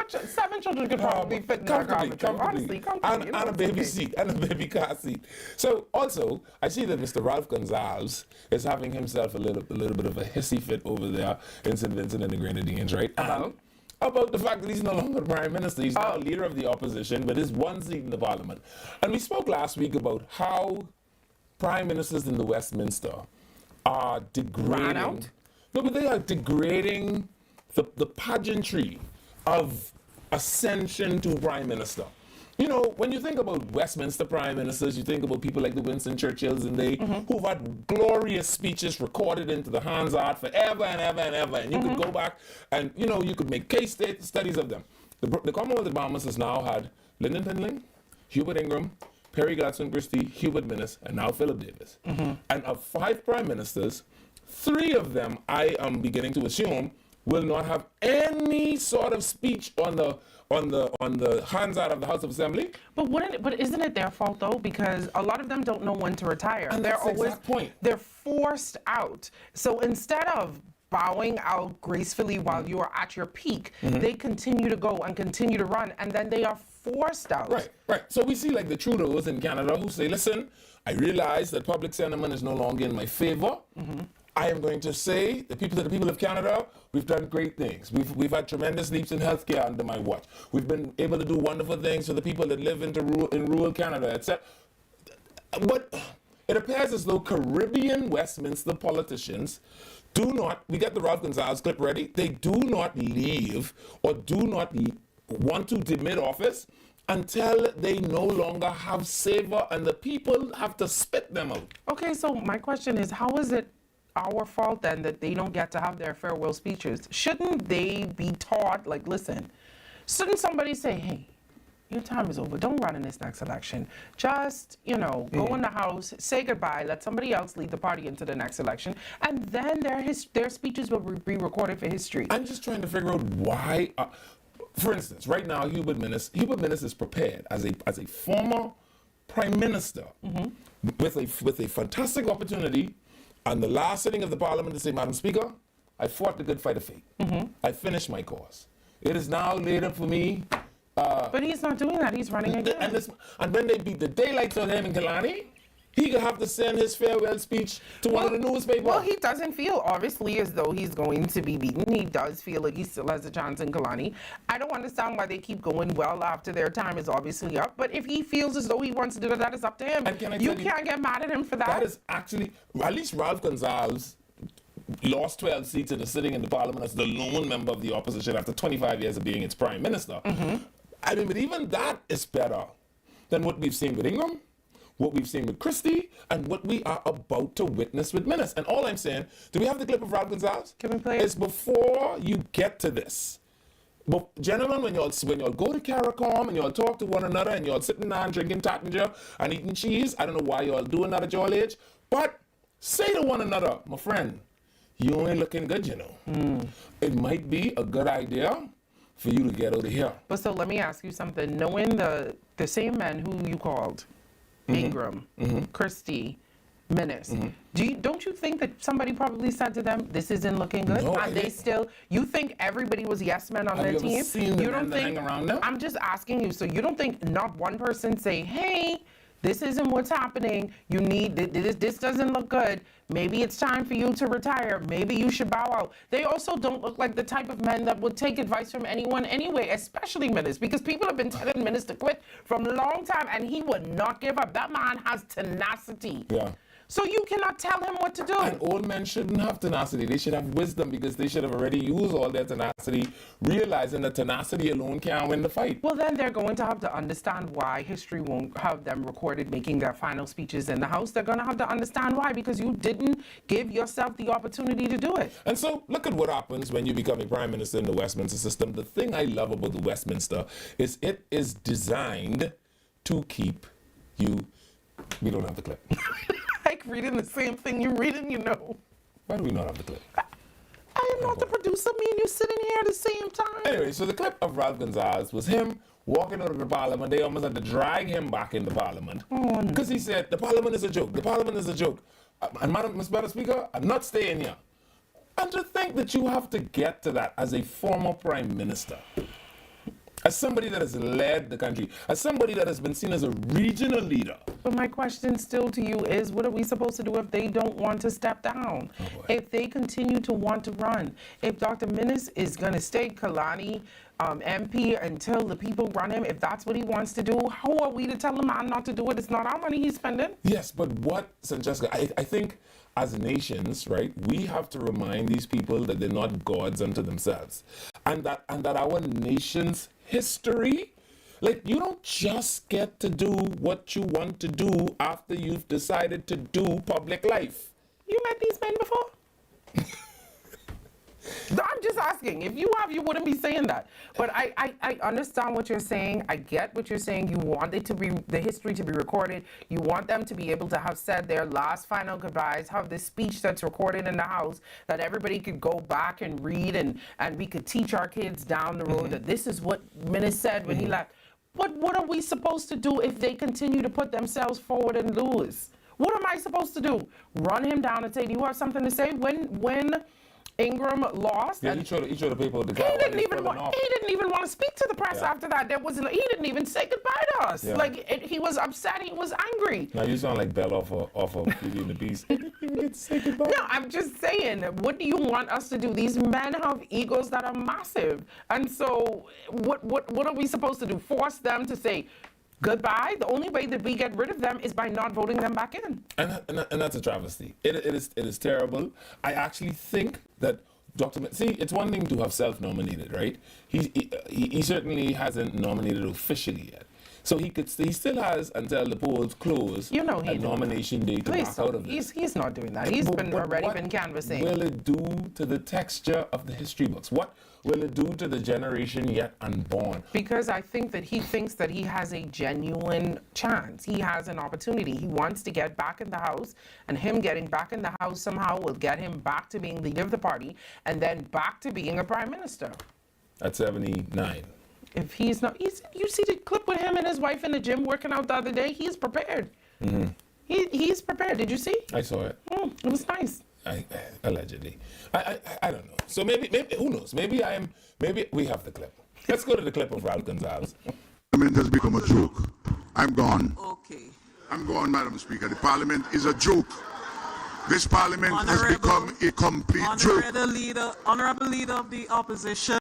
7 children could probably fit in comfortably. And a baby seat, and a baby car seat. So also, I see that Mr. Ralph Gonzalez is having himself a little bit of a hissy fit over there in St. Vincent and the Grenadines, right? About the fact that he's no longer the prime minister. He's now leader of the opposition, but is 1 seat in the parliament. And we spoke last week about how prime ministers in the Westminster are degrading. No, but they are degrading the pageantry of ascension to prime minister. You know, when you think about Westminster prime ministers, you think about people like the Winston Churchills and who've had glorious speeches recorded into the Hansard forever and ever and ever. And you could go back and, you could make case studies of them. The Commonwealth of Bahamas has now had Lyndon Tindling, Hubert Ingram, Perry Gladstone Christie, Hubert Minnis, and now Philip Davis. And of 5 prime ministers, 3 of them, I am beginning to assume, will not have any sort of speech on the Hansard of the House of Assembly. But isn't it their fault though? Because a lot of them don't know when to retire. And that's the exact point. They're forced out. So instead of bowing out gracefully while you are at your peak, they continue to go and continue to run, and then they are forced out. Right. So we see like the Trudeaus in Canada who say, listen, I realize that public sentiment is no longer in my favor. I am going to say to the people of Canada, we've done great things. We've had tremendous leaps in healthcare under my watch. We've been able to do wonderful things for the people that live in rural Canada, etc. But it appears as though Caribbean Westminster politicians do not, we got the Ralph Gonzalez clip ready, they do not leave or do not want to demit office until they no longer have savor and the people have to spit them out. Okay, so my question is, how is it our fault then that they don't get to have their farewell speeches? Shouldn't they be taught, like, listen, shouldn't somebody say, hey, your time is over. Don't run in this next election. Just, go in the house, say goodbye, let somebody else lead the party into the next election, and then their speeches will be recorded for history. I'm just trying to figure out why. For instance, right now, Hubert Minnis is prepared as a former prime minister with a fantastic opportunity on the last sitting of the parliament to say, Madam Speaker, I fought the good fight of faith. I finished my cause. It is now laid up for me. But he's not doing that. He's running again. And when they beat the daylights out of him in Killarney, he could have to send his farewell speech to one of the newspapers. Well, he doesn't feel, obviously, as though he's going to be beaten. He does feel like he still has a chance in Killarney. I don't understand why they keep going well after their time is obviously up. But if he feels as though he wants to do that, that is up to him. You can't get mad at him for that. That is actually, at least Ralph Gonzalez lost 12 seats in the sitting in the parliament as the lone member of the opposition after 25 years of being its prime minister. I mean, but even that is better than what we've seen with Ingram, what we've seen with Christie, and what we are about to witness with Menace. And all I'm saying, do we have the clip of Ralph Gonzalez? Can we play it? It's before you get to this. But gentlemen, when y'all go to CARICOM and y'all talk to one another and y'all sitting down drinking Tattinger and eating cheese, I don't know why y'all doing that at your age, but say to one another, my friend, you ain't looking good, you know. It might be a good idea for you to get out of here. But so let me ask you something. Knowing the same men who you called, Ingram, Christie, Menace, don't you think that somebody probably said to them, this isn't looking good? No, Are they still, you think everybody was yes men on Have their you ever team? seen the You men don't that think, hang around them? I'm just asking you, so you don't think not one person say, hey, this isn't what's happening. You need, this doesn't look good. Maybe it's time for you to retire. Maybe you should bow out. They also don't look like the type of men that would take advice from anyone anyway, especially Menace, because people have been telling Menace to quit from a long time, and he would not give up. That man has tenacity. Yeah. So you cannot tell him what to do. And old men shouldn't have tenacity. They should have wisdom, because they should have already used all their tenacity, realizing that tenacity alone can't win the fight. Well, then they're going to have to understand why history won't have them recorded making their final speeches in the House. They're going to have to understand why, because you didn't give yourself the opportunity to do it. And so look at what happens when you become a prime minister in the Westminster system. The thing I love about the Westminster is it is designed to keep you. We don't have the clip. Like reading the same thing you're reading, you know. Why do we not have the clip? I am not the producer. Me and you sitting here at the same time. Anyway, so the clip of Ralph Gonzalez was him walking out of the parliament. They almost had to drag him back into parliament. Because he said, the parliament is a joke. The parliament is a joke. And Madam Speaker, I'm not staying here. And to think that you have to get to that as a former prime minister, as somebody that has led the country, as somebody that has been seen as a regional leader. But my question still to you is, what are we supposed to do if they don't want to step down? If they continue to want to run? If Dr. Menace is going to stay Kalani MP until the people run him, if that's what he wants to do, how are we to tell him not to do it? It's not our money he's spending. Yes, but what, Francesca, I think as nations, right, we have to remind these people that they're not gods unto themselves. And that our nation's history, like, you don't just get to do what you want to do after you've decided to do public life. You met these men before? I'm just asking. If you have, you wouldn't be saying that. But I understand what you're saying. I get what you're saying. You want it to be, the history to be recorded. You want them to be able to have said their last final goodbyes, have this speech that's recorded in the House that everybody could go back and read, and we could teach our kids down the road that this is what Menace said when he left. But what are we supposed to do if they continue to put themselves forward and lose? What am I supposed to do? Run him down and say, do you have something to say? When Ingram lost. Yeah, he showed the people the he didn't even want to speak to the press after that. He didn't even say goodbye to us. Yeah. Like he was upset. He was angry. Now you sound like Belle off of Beauty and the Beast. He didn't even get to say goodbye. No, I'm just saying. What do you want us to do? These men have egos that are massive, and so what are we supposed to do? Force them to say goodbye? The only way that we get rid of them is by not voting them back in. And that's a travesty. It is terrible. I actually think that it's one thing to have self-nominated, right? He certainly hasn't nominated officially yet. So he still has until the polls close a nomination day to back out of this. He's not doing that. He's already been canvassing. What will it do to the texture of the history books? What will it do to the generation yet unborn? Because I think that he thinks that he has a genuine chance. He has an opportunity. He wants to get back in the House, and him getting back in the House somehow will get him back to being leader of the party and then back to being a prime minister. At 79. If he's not, you see the clip with him and his wife in the gym working out the other day? He's prepared. Mm-hmm. He's prepared. Did you see? I saw it. It was nice. Allegedly. I don't know. So maybe who knows? Maybe we have the clip. Let's go to the clip of Ralph Gonzalez. Parliament has become a joke. I'm gone. Okay. I'm gone, Madam Speaker. The Parliament is a joke. This Parliament has become a complete joke. Honorable Leader of the Opposition.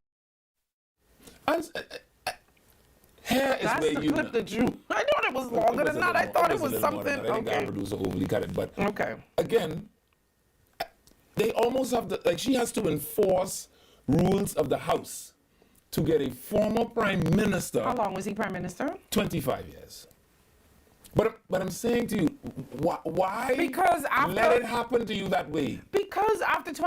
Here is That's where the you clip that you. I thought it was longer than that. I thought it was something. I think our producer overly cut it, but okay. Again, they almost have she has to enforce rules of the House to get a former prime minister. How long was he prime minister? 25 years. But I'm saying to you, why Because after, let it happen to you that way? Because after 2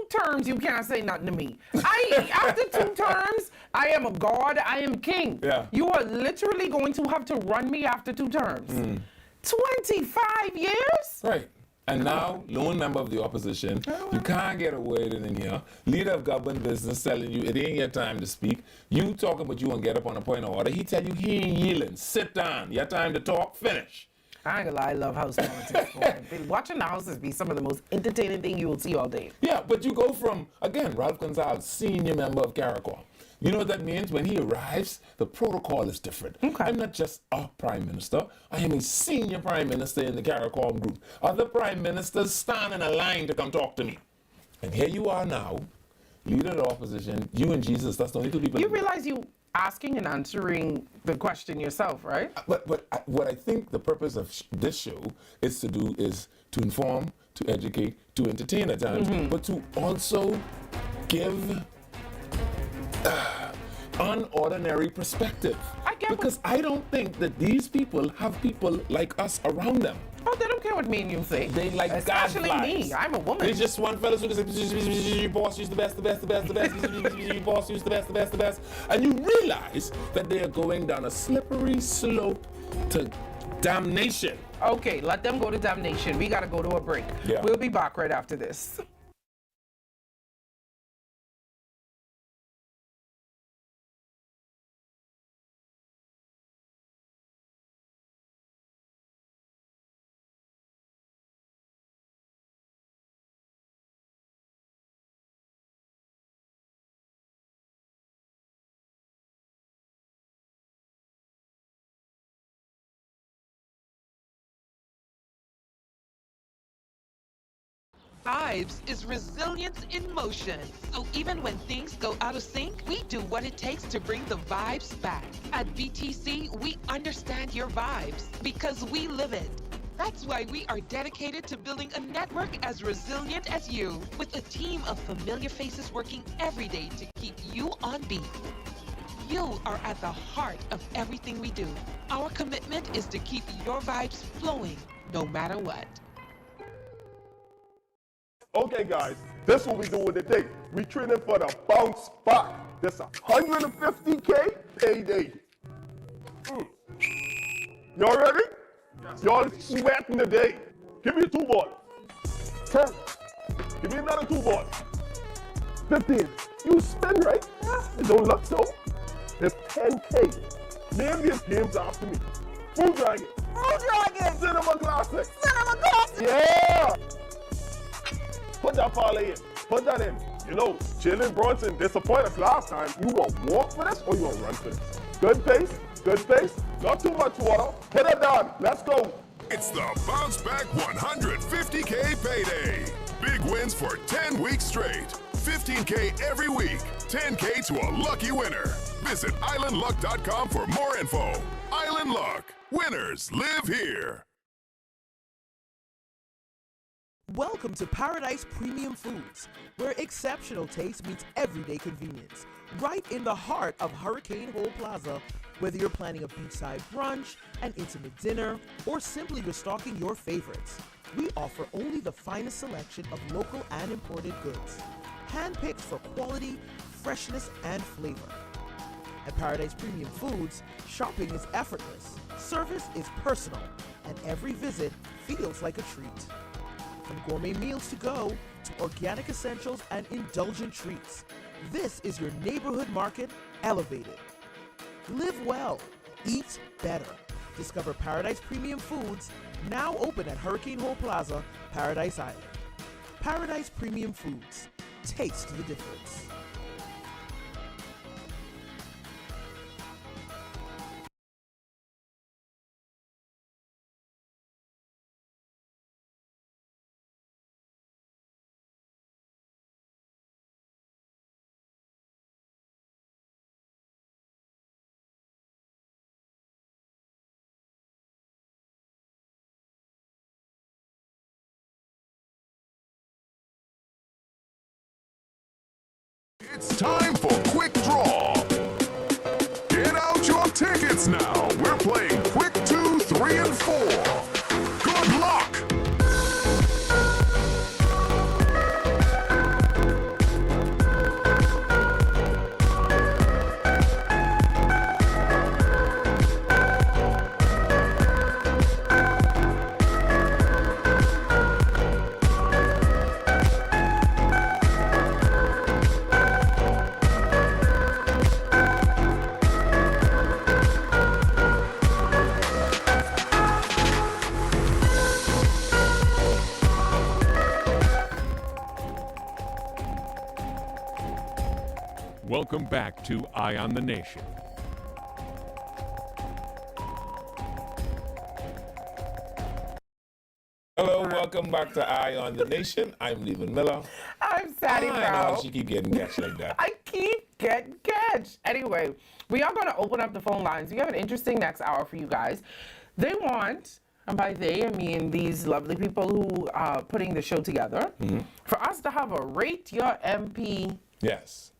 terms, you can't say nothing to me. After 2 terms, I am a god, I am king. Yeah. You are literally going to have to run me after 2 terms. 25 years? Right. And now, lone member of the opposition, you can't get a word in here. Leader of government business telling you it ain't your time to speak. You talking about you want to get up on a point of order. He tell you he ain't yielding. Sit down. Your time to talk. Finish. I ain't gonna lie, I love house politics. Watching the houses be some of the most entertaining thing you will see all day. Yeah, but you go from, again, Ralph Gonzalez, senior member of CARICOM. You know what that means? When he arrives, the protocol is different. Okay. I'm not just a prime minister. I am a senior prime minister in the CARICOM group. Other prime ministers stand in a line to come talk to me. And here you are now, leader of the opposition, you and Jesus, that's the only 2 people. You realize you asking and answering the question yourself, right? But what I think the purpose of this show is to do is to inform, to educate, to entertain at times, but to also give unordinary perspective. Because I don't think that these people have people like us around them. Oh, they don't care what me and you say. They like especially gadflies. me. I'm a woman. There's just one fellow who says, boss, use the best, boss, use the best. And you realize that they are going down a slippery slope to damnation. Okay, let them go to damnation. We gotta go to a break. Yeah. We'll be back right after this. Vibes is resilience in motion. So even when things go out of sync, we do what it takes to bring the vibes back. At BTC, we understand your vibes because we live it. That's why we are dedicated to building a network as resilient as you, with a team of familiar faces working every day to keep you on beat. You are at the heart of everything we do. Our commitment is to keep your vibes flowing, no matter what. Okay, guys, this is what we doing today. We training for the bounce back. This 150K payday. Y'all ready? Y'all sweating today. Give me 2 balls. 10. Give me another 2 balls. 15. You spin, right? It don't look so. It's 10K. Name these games after me. Food Dragon. Food Dragon. Cinema Classic. Cinema Classic. Yeah. Put that parlay in. Put that in. You know, Jalen Brunson disappointed us last time. You want to walk for this or you want to run for this? Good pace. Good pace. Not too much water. Hit it down. Let's go. It's the Bounce Back 150K payday. Big wins for 10 weeks straight. 15K every week. 10K to a lucky winner. Visit islandluck.com for more info. Island Luck. Winners live here. Welcome to Paradise Premium Foods, where exceptional taste meets everyday convenience. Right in the heart of Hurricane Hole Plaza, whether you're planning a beachside brunch, an intimate dinner, or simply restocking your favorites, we offer only the finest selection of local and imported goods, handpicked for quality, freshness, and flavor. At Paradise Premium Foods, shopping is effortless, service is personal, and every visit feels like a treat. From gourmet meals to go, to organic essentials and indulgent treats, this is your neighborhood market elevated. Live well, eat better. Discover Paradise Premium Foods, now open at Hurricane Hole Plaza, Paradise Island. Paradise Premium Foods, taste the difference. It's time for Quick Draw. Get out your tickets now. We're playing Quick 2 Welcome back to Eye on the Nation. Hello, welcome back to Eye on the Nation. I'm Levan Miller. I'm Sadie I Brown. know she keep getting catch like that. I keep getting catch. Anyway, we are going to open up the phone lines. We have an interesting next hour for you guys. They want, and by they, I mean these lovely people who are putting the show together, for us to have a Rate Your MP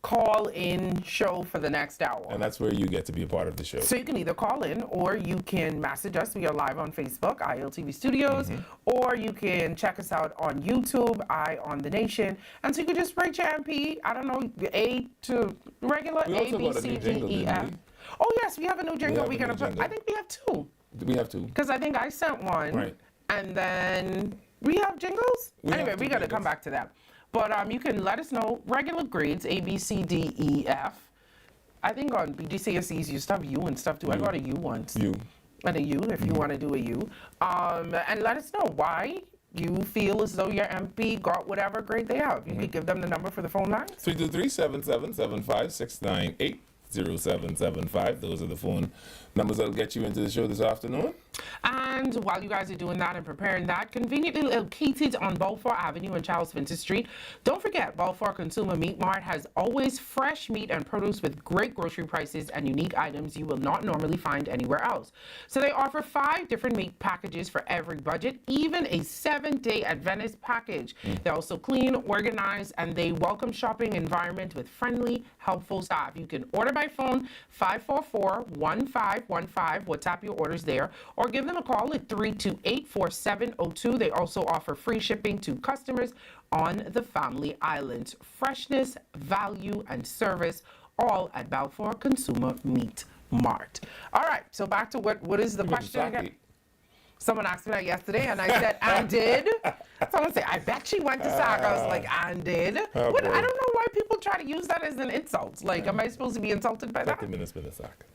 call-in show for the next hour. And that's where you get to be a part of the show. So you can either call in or you can message us. We are live on Facebook, ILTV Studios, or you can check us out on YouTube, Eye on the Nation. And so you can just rate your MP, I don't know, A to regular, We A, also B, got a C, new D, jingle, E, didn't F. we? Oh, yes, we have a new jingle. have We're a going new to put, jingle. I think we have two. We have two. Because I think I sent one. Right. And then we have jingles? We have Anyway, two we got to jingles. come back to that. But you can let us know regular grades, A, B, C, D, E, F. I think on BGCSEs you used to have U and stuff too. I got a U once. You. And a U if you want to do a U. And let us know why you feel as though your MP got whatever grade they have. You could give them the number for the phone line. 323-777-5698. 0775. Those are the phone numbers that'll get you into the show this afternoon. And while you guys are doing that and preparing that, conveniently located on Balfour Avenue and Charles Vinter Street, don't forget Balfour Consumer Meat Mart has always fresh meat and produce with great grocery prices and unique items you will not normally find anywhere else. So they offer 5 different meat packages for every budget, even a 7-day Adventist package. They're also clean, organized, and they welcome shopping environment with friendly, helpful staff. You can order by phone 544-1515. We'll tap your orders there, or give them a call at 328-4702. They also offer free shipping to customers on the Family Islands. Freshness, value, and service, all at Balfour Consumer Meat Mart. All right, so back to what is the question again? Someone asked me that yesterday, and I said, and did. Someone said, I bet she went to SAC. I was like, and did. I don't know why people try to use that as an insult. Like, am I supposed to be insulted by that? 30 minutes been a SAC.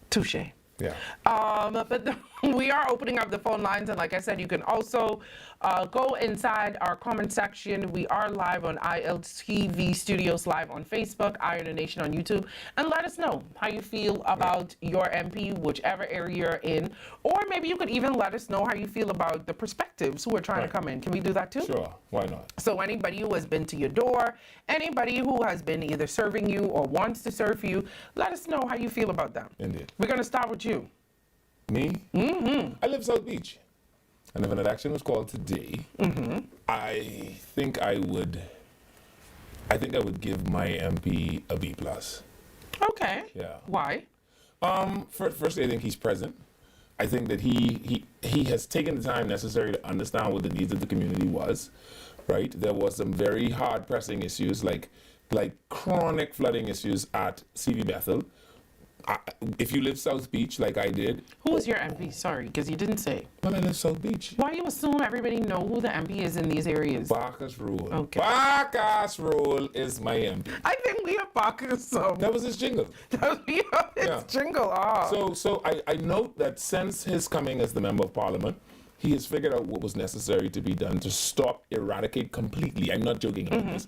Touche. Yeah. But we are opening up the phone lines, and like I said, you can also go inside our comment section. We are live on ILTV Studios live on Facebook, Eye on the Nation on YouTube, and let us know how you feel about your MP, whichever area you're in, or maybe you could even let us know how you feel about the perspectives who are trying to come in. Can we do that too? Sure, why not? So anybody who has been to your door, anybody who has been either serving you or wants to serve you, let us know how you feel about them. Indeed. We're going to start with you. Me? I live South Beach. And if an election was called today, I think I would give my MP a B+. Okay. Yeah. Why? Firstly, I think he's present. I think that he has taken the time necessary to understand what the needs of the community was, right? There was some very hard pressing issues like chronic flooding issues at CV Bethel. If you live South Beach like I did. Who was your MP? Sorry, because you didn't say. Well, I live South Beach. Why you assume everybody know who the MP is in these areas? Bacchus Rule. Okay. Bacchus Rule is my MP. I think we have Bacchus. That was his jingle. We have his jingle. So I note that since his coming as the Member of Parliament, he has figured out what was necessary to be done to eradicate completely. I'm not joking about this.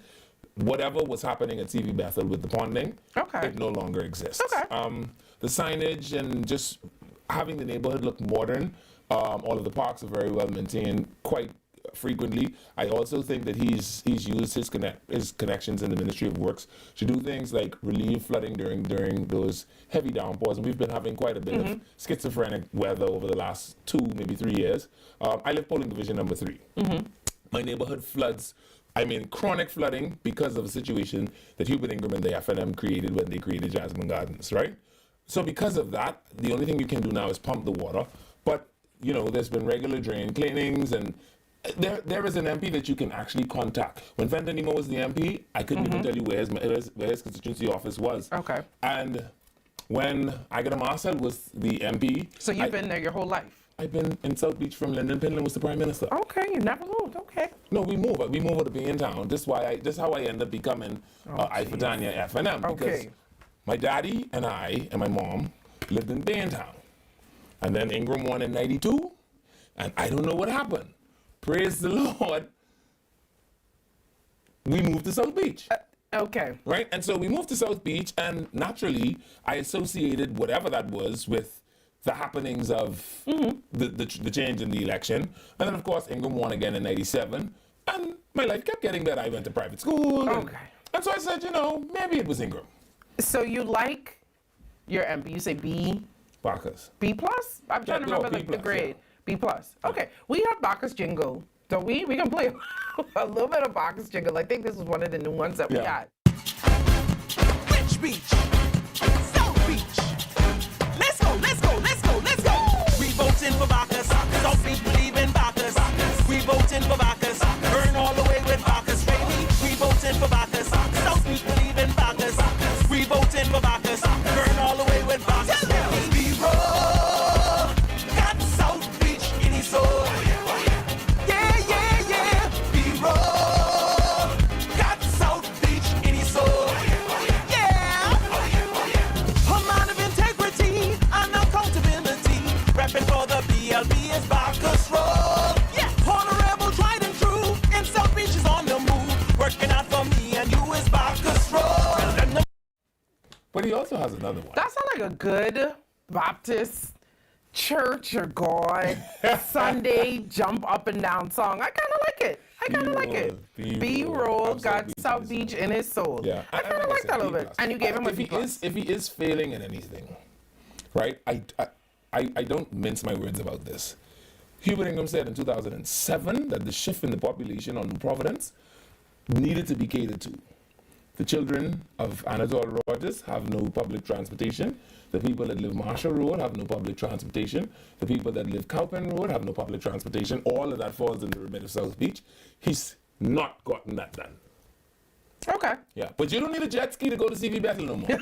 Whatever was happening at CV Bethel with the ponding, it no longer exists. The signage and just having the neighborhood look modern, all of the parks are very well maintained quite frequently. I also think that he's used his connections in the Ministry of Works to do things like relieve flooding during those heavy downpours, and we've been having quite a bit of schizophrenic weather over the last 2, maybe 3 years. I live polling division number 3. My neighborhood floods. I mean, chronic flooding because of a situation that Hubert Ingram and the FNM created when they created Jasmine Gardens, right? So because of that, the only thing you can do now is pump the water. But, you know, there's been regular drain cleanings, and there is an MP that you can actually contact. When Fenton Nemo was the MP, I couldn't even tell you where his constituency office was. Okay. And when Agatha Marcel was the MP... So you've been there your whole life? I've been in South Beach from Lyndon Pinland was the Prime Minister. Okay, you never moved. Okay. No, we moved to Baintown. This is how I ended up becoming Ifadania FNM. Because my daddy and I and my mom lived in Baintown. And then Ingram won in 92. And I don't know what happened. Praise the Lord. We moved to South Beach. Okay. Right? And so we moved to South Beach, and naturally, I associated whatever that was with the happenings of the change in the election. And then, of course, Ingram won again in 97. And my life kept getting better. I went to private school. And so I said, maybe it was Ingram. So you like your MP? You say B? Bacchus. B plus? I'm trying to remember the grade. Yeah. B plus. Okay. We have Bacchus jingle, don't we? We can play a little bit of Bacchus jingle. I think this was one of the new ones that we had. Rich Beach, South Beach. Let's go, let's go, let's go, let's go. We voting for Bacchus. South Beach believe in Bacchus. We voting for Bacchus. Burn all the way with Bacchus, baby. We voting for Bacchus. South Beach believe in Bacchus. We voting for Bacchus. Burn all the way with Bacchus, baby. We roll. Got South Beach in his soul. Yeah, yeah, yeah. We roll. Got South Beach in his soul. Yeah. A man of integrity and accountability. Rapping for the BLB is Bacchus roll. Yeah. Honorable, tried and true. In South Beach is on the move. Working out for me and you is Bacchus roll. But he also has another one. That sounds like a good Baptist church or God Sunday jump up and down song. I kind of like it. I kind of like it. B-roll got South Beach in his soul. Yeah, I kind of like that a little bit. And you gave him a B plus. If he is failing in anything, right? I don't mince my words about this. Hubert Ingram said in 2007 that the shift in the population on New Providence needed to be catered to. The children of Anatole Rogers have no public transportation. The people that live Marshall Road have no public transportation. The people that live Cowpen Road have no public transportation. All of that falls in the remit of South Beach. He's not gotten that done. Okay. Yeah, but you don't need a jet ski to go to CV Bethel no more.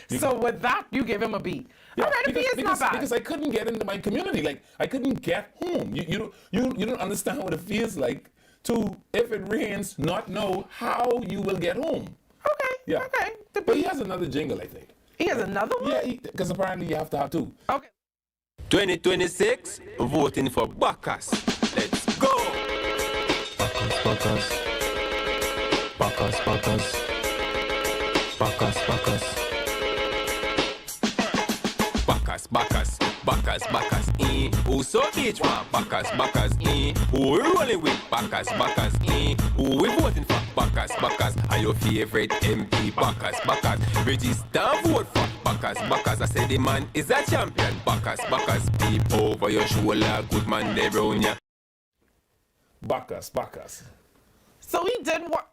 So with that, you give him a B. Yeah, all right, a B is not bad. Because I couldn't get into my community. Like, I couldn't get home. You don't understand what it feels like to, if it rains, not know how you will get home. Okay. Yeah. Okay. But he has another jingle, I think. He has another one? Yeah, because apparently you have to have two. Okay. 2026, voting for Bacchus. Let's go! Bacchus. Bacchus, Bacchus. Bacchus, Bacchus. Bacchus, Bacchus, Bacchus, Bacchus, who so each one? Bacchus, Bacchus, who we rolling with? Bacchus, Bacchus, who we voting for? Bacchus, Bacchus, are your favorite MP? Bacchus, Bacchus, register vote for Bacchus, Bacchus. I say the man is a champion. Bacchus, Bacchus, peep over your shoulder, good man they round ya. Bacchus, Bacchus. So he did what?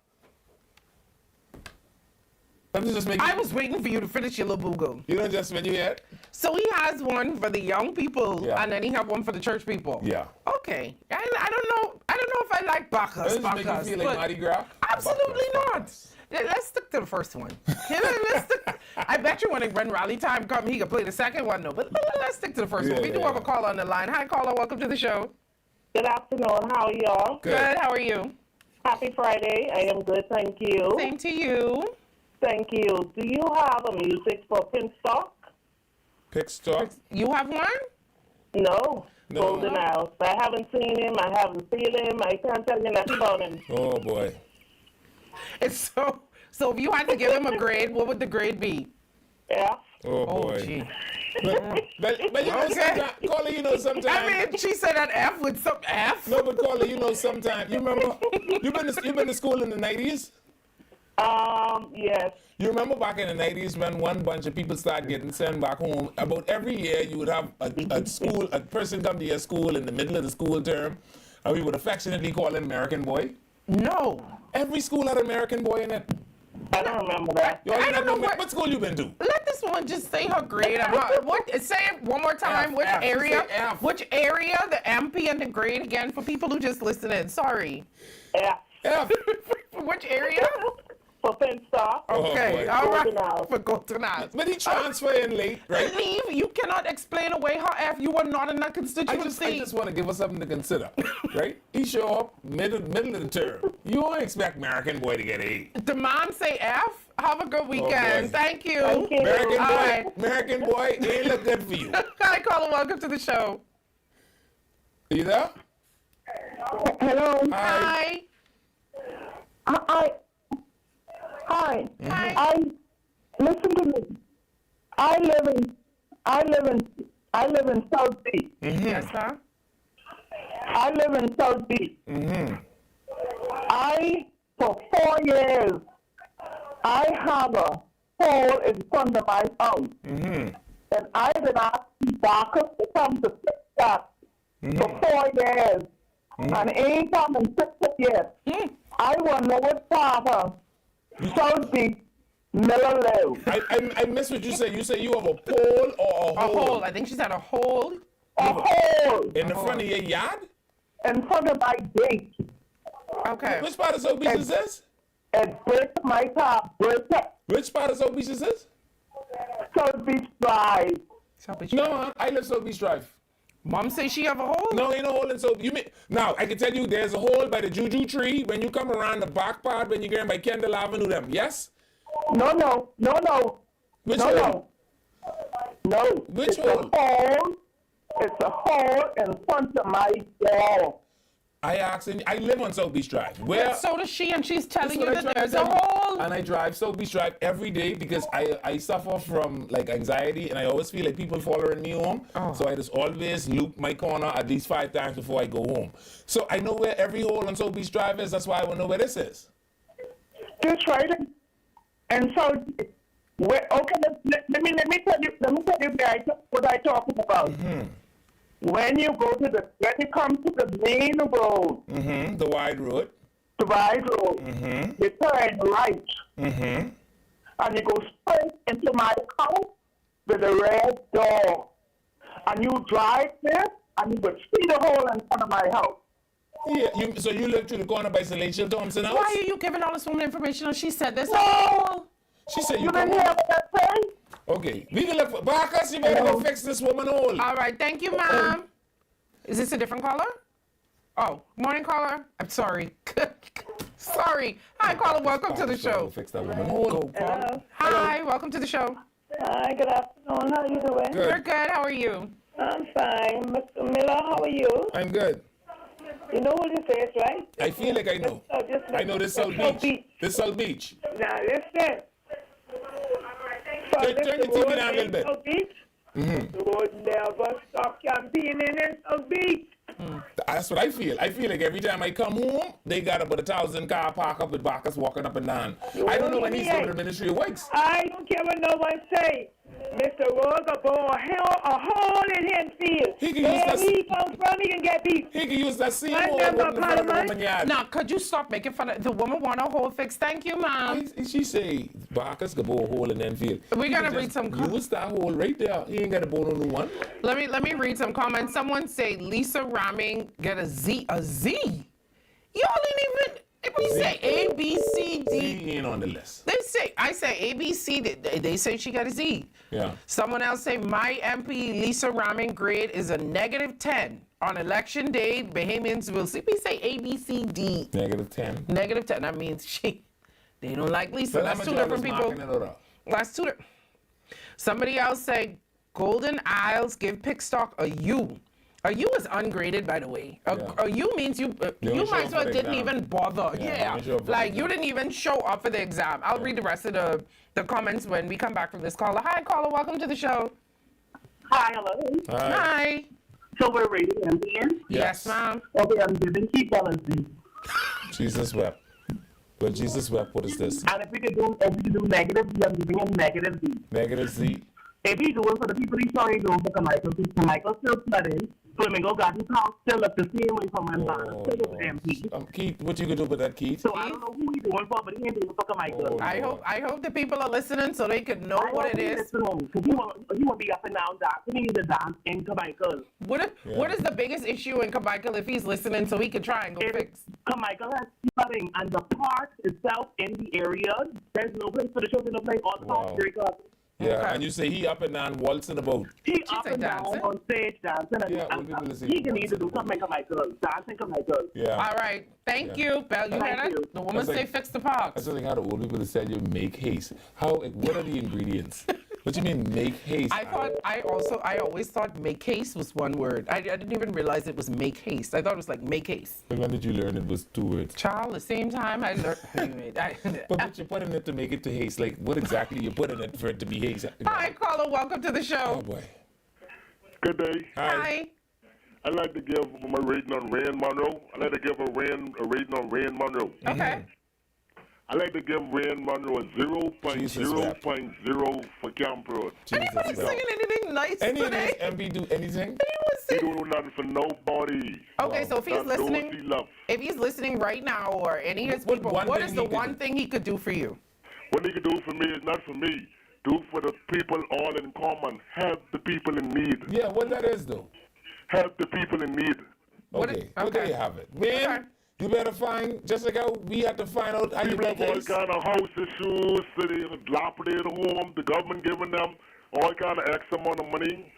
I was waiting for you to finish your little boo-goo. You don't just when you hear it? So he has one for the young people, Yeah. and then he have one for the church people. Yeah. Okay. I don't know if I like Bacchus. Does it make you feel like Mardi Gras? Absolutely not. Let's stick to the first one. I bet you when rally time comes, he can play the second one. No, but let's stick to the first one. We do have a caller on the line. Hi, caller. Welcome to the show. Good afternoon. How are y'all? Good. How are you? Happy Friday. I am good. Thank you. Same to you. Thank you. Do you have a music for Pinstock? Pickstock? You have one? No. No. Golden House. I haven't seen him. I haven't seen him. I can't tell you nothing about him. Oh, boy. It's so if you had to give him a grade, what would the grade be? Yeah. Oh, boy. Gee. But you know, sometimes, Caller, you know, sometimes. I mean, she said an F with some F. No, but Caller, you know, sometimes. You remember, you've been to school in the 90s? Yes. You remember back in the 90s when one bunch of people started getting sent back home? About every year you would have a person come to your school in the middle of the school term, and we would affectionately call him American Boy. No. Every school had American Boy in it. I don't remember that. I don't know what school you been to? Let this one just say her grade. Say it one more time. Which area? Which area? The MP and the grade again for people who just listening. Sorry. F. F. Which area? For Pinstock. Okay, all right. For Golden House. But he transferred in late, right? Leave. You cannot explain away how F you were not in that constituency. I just want to give us something to consider, right? He show up middle of the term. You don't expect American Boy to get A. The mom say F. Have a good weekend. Thank you. Thank you. American Boy ain't look good for you. Hi, caller. Welcome to the show. Are you there? Hello. Hi. Hi. I listen to me. I live in South Beach. Yes, sir. I live in South Beach. For 4 years, I have a hole in front of my house. And I've been asking Bacchus to come to fix that for 4 years. And he ain't come and fix it yet. I want to know what part of South Beach Miller live. I missed what you said. You said you have a pole or a hole? A hole. I think she said a hole. A hole. In the front of your yard? In front of my gate. Okay. Which part of South Beach is this? It breaks my car. Break it. Which part of South Beach is this? South Beach Drive. South Beach No, Drive. I live South Beach Drive. Mom say she have a hole? No, ain't no hole in South Beach. Now, I can tell you there's a hole by the Juju tree when you come around the back part when you're going by Kendall Avenue them. Yes? No. Which no, hole? No. Which it's hole? It's a hole in front of my door. I asked, I live on South Beach Drive. Where? So does she, and she's telling That's you what I that tried there's to a tell you. hole. And I drive South Beach Drive every day because I suffer from like anxiety and I always feel like people following me home. So I just always loop my corner at least 5 times before I go home. So I know where every hole on South Beach Drive is. That's why I want to know where this is. Just right. And so, okay, let me tell you what I talking about. When you come to the main road, the wide road, you turn right, and you go straight into my house with a red door, and you drive there, and you will see the hole in front of my house. Yeah, so you live through the corner by Celestial Thompson house? Why are you giving all this woman information? She said this. No. She said You didn't hear what I said? Okay, we can look for Bacchus. You better go fix this woman hole. All right, thank you, Mom. Is this a different caller? Oh, morning caller. I'm sorry. Sorry. Hi, caller. Welcome to the show. Fix that woman hole. Hi, welcome to the show. Hi, good afternoon. How are you doing? Good. We're good. How are you? I'm fine. Mr. Miller, how are you? I'm good. You know who this is, right? I feel like I know. I know this South Beach. This South Beach. Now, listen. Turn the TV down a little bit. South Beach? Would never stop campaigning in South Beach. That's what I feel. I feel like every time I come home, they got about 1,000 car park up with Bacchus walking up and down. I don't know when he's going to the Ministry of Works. I don't care what no one say. Mr. Roger bore a hole in his field. He can use that. He comes from, he can get beat. He can use that same I hole never in front of the woman yard. Now, could you stop making fun of the woman? Want a hole fix? Thank you, Mom. She say Bacchus could bore a hole in that field. We gotta read some. Use that hole right there. He ain't got to bore no new one. Let me read some comments. Someone say Lisa Ramming get a Z. A Z? Y'all ain't even. If we say A, B, C, D. Z ain't on the list. I say A, B, C. They say she got a Z. Yeah. Someone else say my MP Lisa Ramming grade is a -10. On election day, Bahamians will see. We say A, B, C, D. -10. -10. That means they don't like Lisa. So That's two different people. That's two. Somebody else say Golden Isles give Pickstock a U. A U is ungraded, by the way. A U means you might as well didn't even bother. Yeah. Like you didn't even show up for the exam. I'll read the rest of the comments when we come back from this caller. Hi, caller. Welcome to the show. Hi, hello. Hi. So we're rating MPN? Yes, ma'am. Okay, I'm giving keep balancing. Jesus wept. Well, Jesus wept. What is this? And if we could do negative Z, I'm giving him negative Z. Negative Z. If we do it for the people he's already doing for Michael still flooding. Flamingo Garden House still up the same way from Montana. Still with MP. Keith, what you gonna do with that, Keith? So I don't know who he's doing for, but he ain't doing for Michael. I hope the people are listening so they can know what it is. Because you want to be up and down dancing. He needs to dance in Carmichael. What is the biggest issue in Carmichael if he's listening so he can try and go fix? Carmichael has flooding, and the park itself in the area, there's no place for the children to play. All the parks very close. Yeah, and you say he up and down waltzing about. He up and down on stage dancing. He can either do something Carmichael, dancing Carmichael. Yeah. All right. Thank you, Belle. You heard it? The woman say fix the parks. That's something how the old people say you make haste. What are the ingredients? What do you mean make haste? I always thought make haste was one word. I didn't even realize it was make haste. I thought it was like make haste. But when did you learn it was 2 words? Child, the same time I learned. Anyway, but you put in it to make it to haste. Like, what exactly you put in it for it to be haste? Hi, caller. Welcome to the show. Oh, boy. Good day. Hi. I'd like to give my rating on Rand Monroe. I'd like to give a rating on Rand Monroe. Okay. I'd like to give Rand Monroe a 0.0.0 for Camp Road. Anybody singing anything nice today? MB do anything? He don't do nothing for nobody. Okay, so if he's listening right now, or any of his people, what is the one thing he could do for you? What he could do for me is not for me. Do for the people all in common. Help the people in need. Yeah, what that is though? Help the people in need. Okay, well, there you have it. Man, you better find, just like how we had to find out how you People make have all haste. kind of house issues, city, dilapidated home, the government giving them all kind of X amount of money.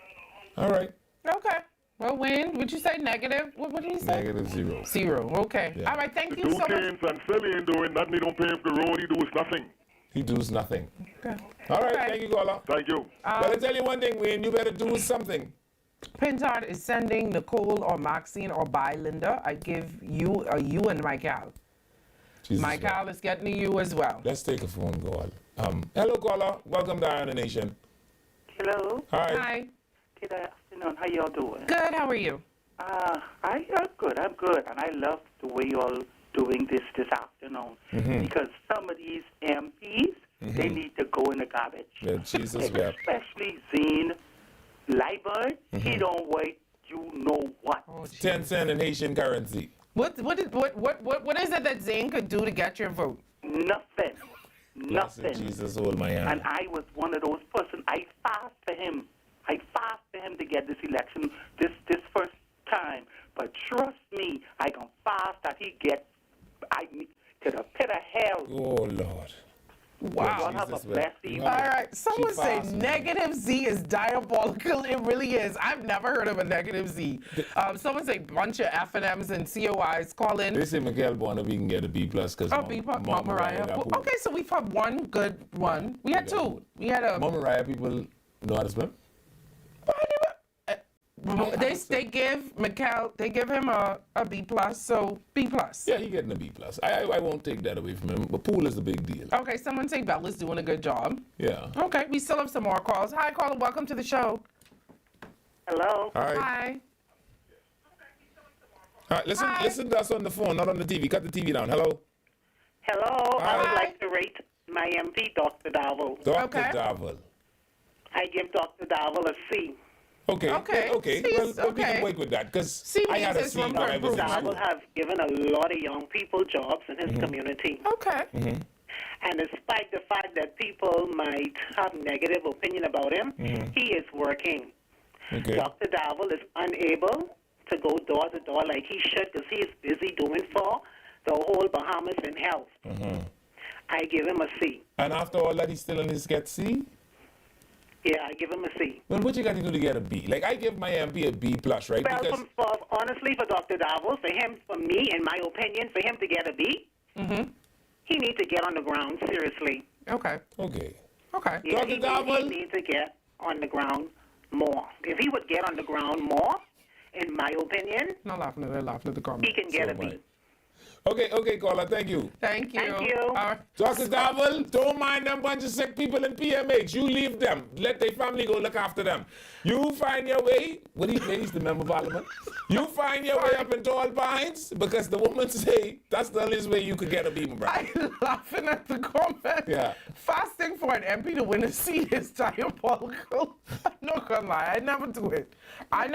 All right. Okay. Well, Wayne, would you say negative? What did you say? -0. 0. Okay. Yeah. All right. Thank you Two so much. Canes and Silly ain't doing nothing. He don't pay for the road. He does nothing. He does nothing. Okay. All right, thank you, caller. Thank you. Better tell you one thing, Wayne, you better do something. Pintard is sending Nicole or Maxine or by Linda. I give you and Michael. Michael is getting to you as well. Let's take a phone call. Hello, caller. Welcome to Iron Nation. Hello. Hi. Good afternoon. How y'all doing? Good. How are you? I'm good. I'm good, and I love the way y'all doing this afternoon because some of these MPs they need to go in the garbage. Yeah, Jesus, yeah. Especially Zane Liebert. He don't wait. You know what? 10 cents in Haitian currency. What is it that Zane could do to get your vote? Nothing. Nothing. Jesus, hold my hand. And I was one of those persons. I fought for him. I fought for him to get this election this first time. But trust me, I can fast that he gets to the pit of hell. Oh, Lord. Wow. Y'all have a blessed evening. All right. Someone say negative Z is diabolical. It really is. I've never heard of a negative Z. Someone say bunch of F&Ms and COIs. Call in. They say Miguel Bonner we can get a B+ because B+, Mount Mariah. Okay, so we've had one good one. We had two. We had a... Mount Mariah people know how to swim? They give him a B+, so B+. Yeah, he getting a B+. I won't take that away from him, but pool is a big deal. Okay, someone say Bella's doing a good job. Yeah. Okay, we still have some more calls. Hi, caller, welcome to the show. Hello. Hi. All right, listen to us on the phone, not on the TV. Cut the TV down. Hello. Hello. Hi. I would like to rate my MP, Dr. Darvel. Dr. Darvel. I give Dr. Darvel a C. Okay. Well, we can work with that because I had a C when I was in Darvel school. have given a lot of young people jobs in his community. Okay. And despite the fact that people might have negative opinion about him, he is working. Okay. Dr. Darvel is unable to go door to door like he should because he is busy doing for the whole Bahamas in health. I give him a C. And after all that, he's still in his get C? Yeah, I give him a C. Well, what you got to do to get a B? Like, I give my MP a B+, right? Well, honestly, for Dr. Darvel, for me, in my opinion, for him to get a B, he needs to get on the ground, seriously. Okay. Yeah, he needs to get on the ground more. If he would get on the ground more, in my opinion, they're laughing at the comment. he can get a B. Okay, caller, thank you. Thank you. Thank you. Dr. Darvel, don't mind them bunch of sick people in PMH. You leave them. Let their family go look after them. You find your way. He's the member of parliament. You find your way up in Tall Pines because the woman say that's the only way you could get a B, my brother. I'm laughing at the comment. Yeah. Fasting for an MP to win a seat is diabolical. I'm not gonna lie. I never do it. I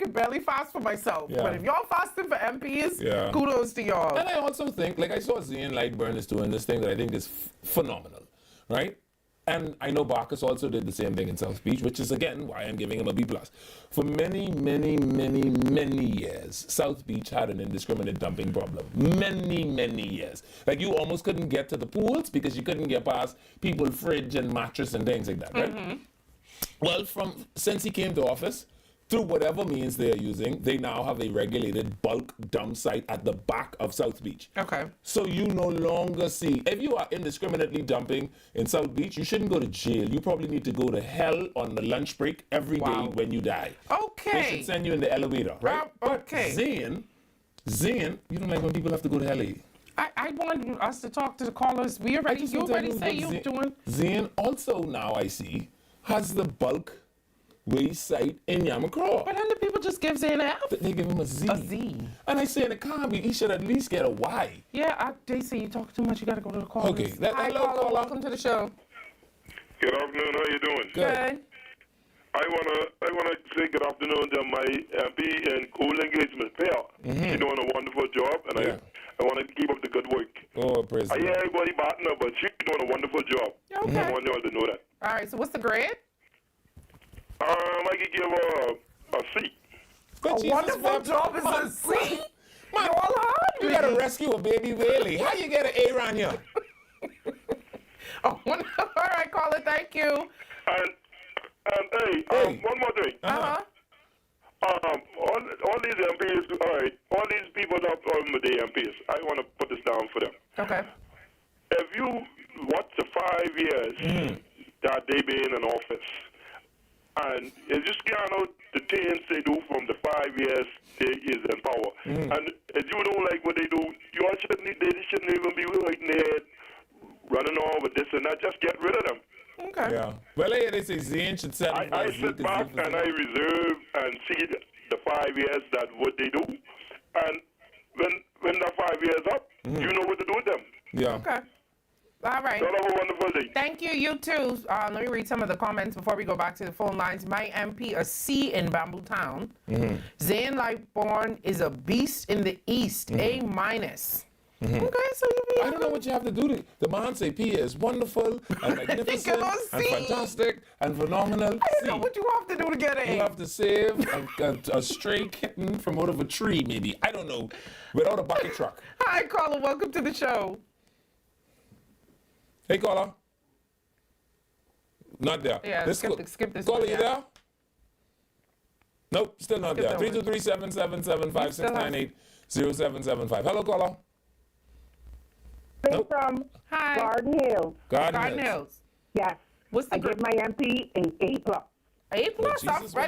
can barely fast for myself. Yeah. But if y'all fasting for MPs, Yeah. kudos to y'all. And I also think, like I saw Zane Lightburn is doing this thing that I think is phenomenal, right? And I know Bacchus also did the same thing in South Beach, which is, again, why I'm giving him a B+. For many, many, many, many years, South Beach had an indiscriminate dumping problem. Many, many years. Like, you almost couldn't get to the pools because you couldn't get past people's fridge and mattress and things like that, right? Well, since he came to office, through whatever means they are using, they now have a regulated bulk dump site at the back of South Beach. Okay. So you no longer see, if you are indiscriminately dumping in South Beach, you shouldn't go to jail. You probably need to go to hell on the lunch break every day when you die. Okay. They should send you in the elevator, right? Okay. Zane, you don't like when people have to go to LA. I wanted us to talk to the callers. You already say you're doing. Zane also now I see has the bulk waste site in Yamacraw. But then the people just give Zane an F. They give him a Z. A Z. And I say in the comment, he should at least get a Y. Yeah, they say you talk too much. You got to go to the callers. Okay. Hi, hello, caller. Welcome to the show. Good afternoon. How you doing? Good. I wanna say good afternoon to my MP and Cool Engagement Pair. She's doing a wonderful job, and I want to keep up the good work. Oh, praise I hear everybody batting her, but she's doing a wonderful job. Okay. I want y'all to know that. All right. So what's the grade? I could give her a C. A wonderful job is a C. Man, you gotta rescue a baby whaley. How you get an A around here? All right, caller. Thank you. And hey, one more thing. All these MPs, all right, all these people that are the MPs, I want to put this down for them. Okay. If you watch the 5 years that they been in office, and you just can't know the things they do from the 5 years they is in power. And if you don't like what they do, they shouldn't even be waiting there running on with this and that. Just get rid of them. Okay. Yeah. Well, they say Zane should set I sit back and I reserve and see the 5 years that what they do. And when that 5 years up, you know what to do with them. Yeah. Okay. All right. So have a wonderful day. Thank you. You too. Let me read some of the comments before we go back to the phone lines. My MP, a C in Bamboo Town. Zane Lightborn is a beast in the East. A minus. Okay, so I don't know what you have to do. The man say Pia is wonderful and magnificent and fantastic and phenomenal. I don't know what you have to do to get an A. You have to save a stray kitten from out of a tree, maybe. I don't know. Without a bucket truck. Hi, caller. Welcome to the show. Hey, caller. Not there. Yeah, skip this Caller, one, you yeah. there? Nope, still not Skip there. that one. 323-777-5698-0775. Hello, caller. Nope. From Garden Hills. Garden Hills. Yes. What's the I give my MP an A+. A+? I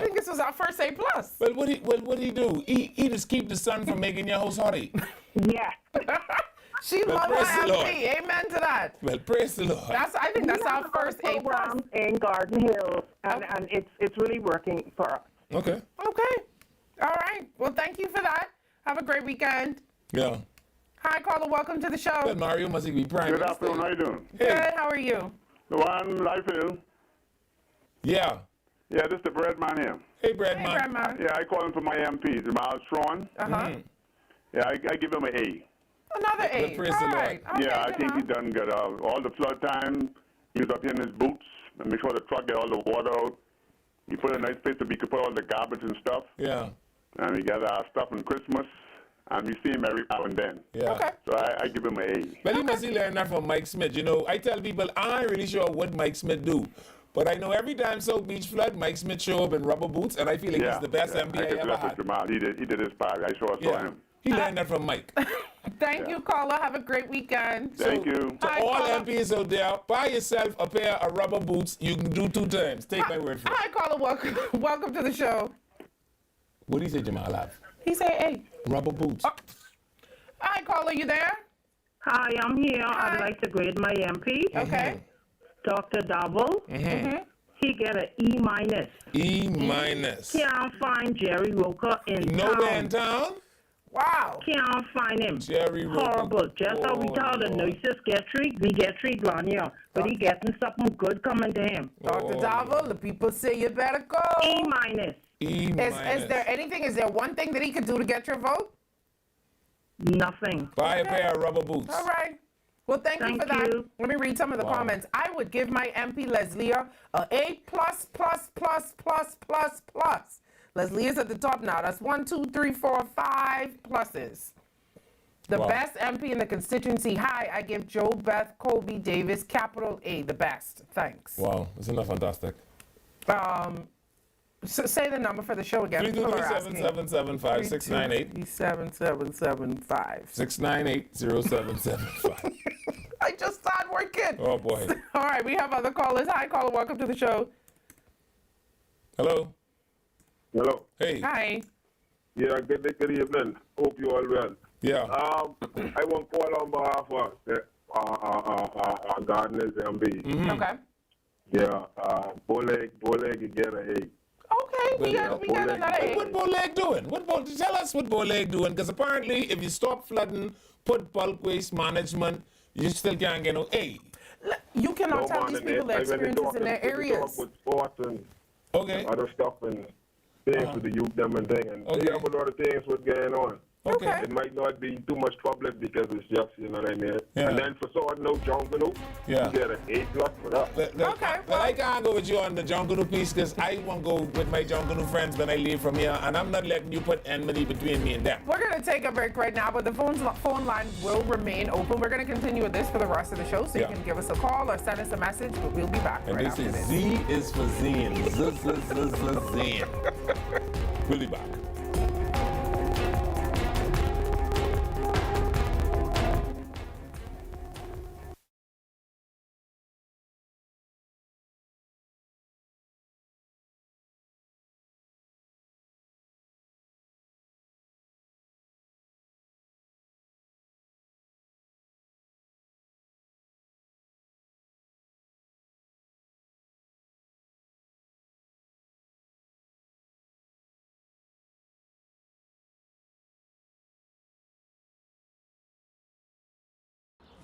think this was our first A+. Well, what he do? He just keep the sun from making your house hotty. Yeah. She loves her MP. Amen to that. Well, praise the Lord. I think that's our first A+. In Garden Hills, and it's really working for us. Okay. Okay. All right. Well, thank you for that. Have a great weekend. Yeah. Hi, caller. Welcome to the show. Well, Mario must be prime. Good afternoon. How you doing? Good. How are you? The one life hill. Yeah. Yeah, this is the bread man here. Hey, bread man. Bread man. Yeah, I call him for my MP, Jamal Strawn. Yeah, I give him an A. Another A. Praise the Lord. Okay, yeah, I think he done good. All the flood time, he was up here in his boots and make sure the truck get all the water out. He put a nice place where we could put all the garbage and stuff. Yeah. And we got our stuff on Christmas. And we see him every now and then. Yeah. Okay. So I give him an A. Well, he must have learned that from Mike Smith. You know, I tell people, I ain't really sure what Mike Smith do. But I know every time South Beach flood, Mike Smith show up in rubber boots, and I feel like he's the best MP I ever had. Jamal. He did his part. I saw him. He learned that from Mike. Thank you, caller. Have a great weekend. Thank you. To all MPs out there, buy yourself a pair of rubber boots. You can do 2 times. Take my word for it. Hi, caller. Welcome to the show. What do you say, Jamal? Have? He said A. Rubber boots. Hi, caller. You there? Hi, I'm here. I'd like to grade my MP. Okay. Dr. Double. He get an E minus. E minus. Can't find Jerry Roker in town. Nowhere in town? Wow. Can't find him. Jerry Roker. Horrible. Just how we tell the nurses get treated, we get treated on here. But he getting something good coming to him. Dr. Double, the people say you better go. E minus. E minus. Is there anything, is there one thing that he could do to get your vote? Nothing. Buy a pair of rubber boots. All right. Well, thank you for that. Let me read some of the comments. I would give my MP Leslie a A+++++++. Leslie is at the top now. That's 1, 2, 3, 4, 5 pluses. The best MP in the constituency. Hi, I give Joe Beth Colby Davis capital A, the best. Thanks. Wow, isn't that fantastic? Say the number for the show again. 323-775-698. 323-775. 698-0775. I just started working. Oh, boy. All right, we have other callers. Hi, caller. Welcome to the show. Hello. Hello. Hey. Hi. Yeah, good evening. Hope you all well. Yeah. I want to call on behalf of gardeners and bees. Okay. Yeah, Bowleg, you get a egg. Okay, we got another egg. What Bowleg doing? Tell us what Bowleg doing, because apparently if you stop flooding, put bulk waste management, you still can't get no egg. You cannot tell these people their experiences in their areas. With sports and okay. other stuff and things with the youth, them and thing, and they have a lot of things what's going on. Okay. It might not be too much public because it's just, you know what I mean? Yeah. And then for someone no jungle, you get an A+ for that. Well, I can't go with you on the jungle piece because I won't go with my jungle friends when I leave from here, and I'm not letting you put enmity between me and them. We're going to take a break right now, but the phone line will remain open. We're going to continue with this for the rest of the show, so you can give us a call or send us a message, but we'll be back and right this after is this. Z is for Zen. Zen. We'll be back.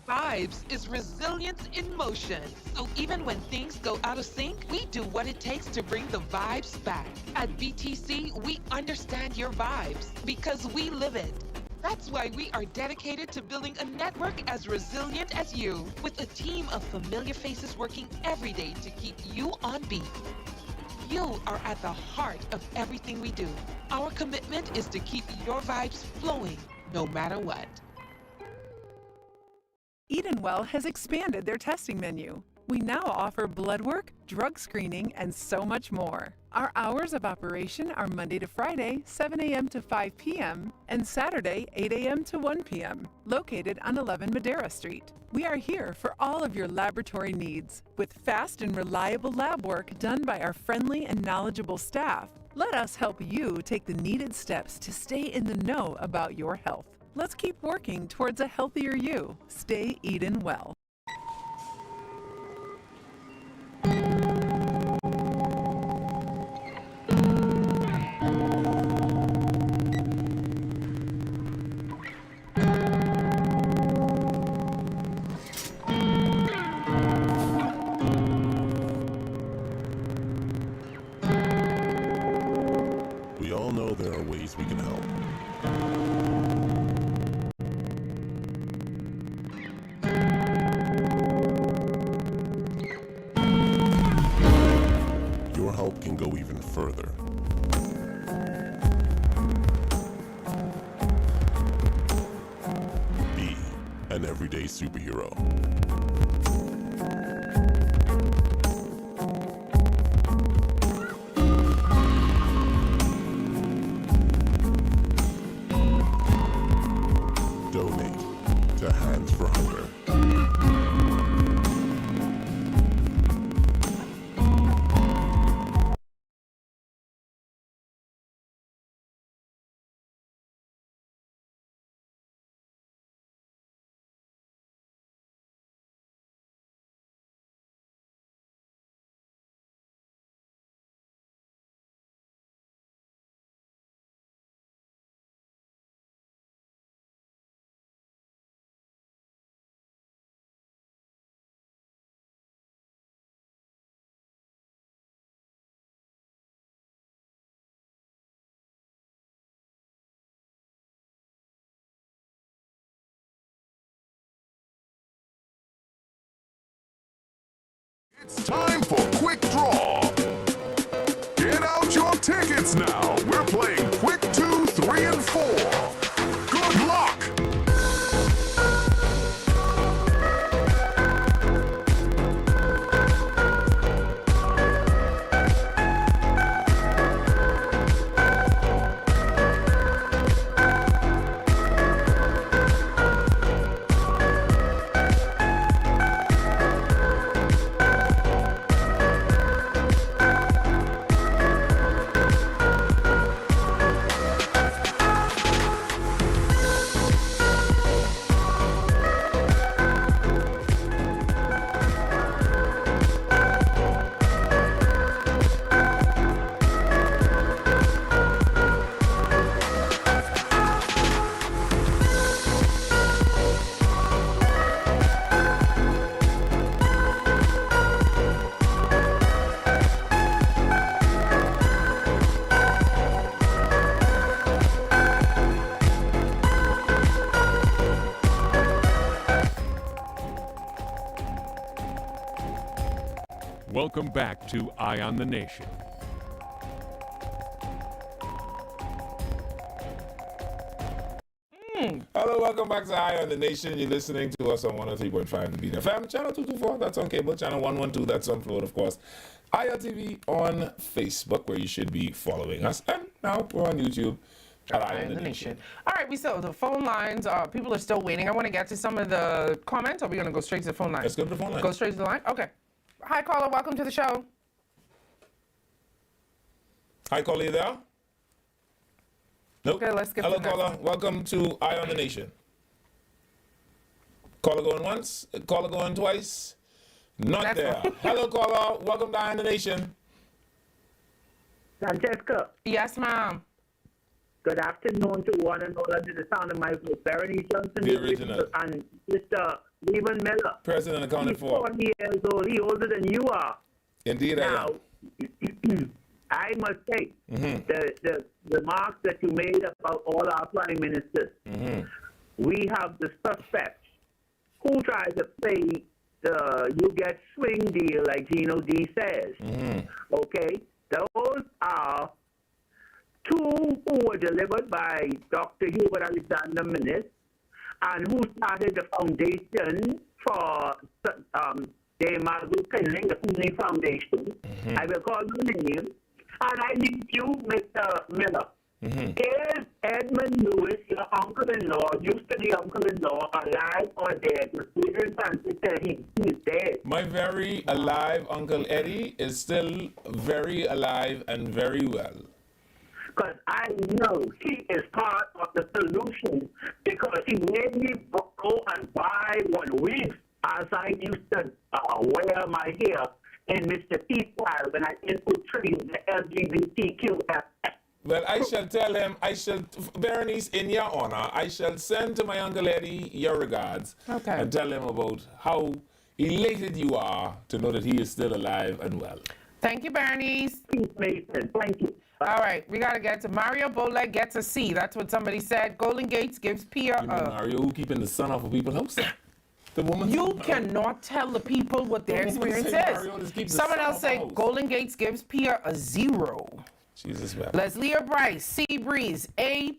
Vibes is resilience in motion. So even when things go out of sync, we do what it takes to bring the vibes back. At BTC, we understand your vibes because we live it. That's why we are dedicated to building a network as resilient as you, with a team of familiar faces working every day to keep you on beat. You are at the heart of everything we do. Our commitment is to keep your vibes flowing, no matter what. Edenwell has expanded their testing menu. We now offer blood work, drug screening, and so much more. Our hours of operation are Monday to Friday, 7 a.m. to 5 p.m., and Saturday, 8 a.m. to 1 p.m., located on 11 Madera Street. We are here for all of your laboratory needs, with fast and reliable lab work done by our friendly and knowledgeable staff. Let us help you take the needed steps to stay in the know about your health. Let's keep working towards a healthier you. Stay Eden well. We all know there are ways we can help. Your help can go even further. Be an everyday superhero. Donate to Hands for Hunger. It's time for Quick Draw. Get out your tickets now. We're playing Quick 2, 3, and 4. Good luck. welcome back to Eye on the Nation. Hello, welcome back to Eye on the Nation. You're listening to us on 103.5 The Beat FM, channel 224, that's on cable, channel 112, that's on Float, of course. IRTV on Facebook, where you should be following us. And now we're on YouTube at Eye on the Nation. All right, we still the phone lines. People are still waiting. I want to get to some of the comments. Or are we going to go straight to the phone line? Let's go to the phone line. Go straight to the line? Okay. Hi, caller. Welcome to the show. Hi, caller, you there? Nope. Okay, let's get Hello, to the next caller. one. Welcome to Eye on the Nation. Caller going once, caller going twice. Not Next there. one. Hello, caller. Welcome to Eye on the Nation. Francesca, Yes, ma'am. good afternoon to one and all under the sound of my voice. Bernie Johnson The original. and Mr. Levan Miller. President accounted He's for. 40 years old. He's older than you are. Indeed, Now, I am. I must say, Mhm. the remarks that you made about all our prime ministers, we have the suspects who try to play the you get swing deal like Gino D says. Okay? Those are two who were delivered by Dr. Hubert Alexander Minnis and who started the foundation for the Margaret Finley, the Finley Foundation. I will call you the name. And I need you, Mr. Miller. Is Edmund Lewis, your uncle-in-law, used to be uncle-in-law, alive or dead? The Sweden Francis said he is dead. My very alive Uncle Eddie is still very alive and very well. Because I know he is part of the solution because he made me go and buy one wig as I used to wear my hair in Mississippi when I infiltrated the LGBTQ. Well, I shall tell him, Berenice, in your honor, I shall send to my Uncle Eddie your regards and tell him about how elated you are to know that he is still alive and well. Thank you, Bernice. Mason, thank you. All right, we got to get to Mario Boleg gets a C. That's what somebody said. Golden Gates gives Pia You know, Mario, who keeping the sun off of people's house? The woman. You cannot tell the people what their The woman experience say, Mario, just keep is. the Someone sun else off the say house. Golden Gates gives Pia a 0. Jesus, man. Leslie Bryce, C Breeze, A+.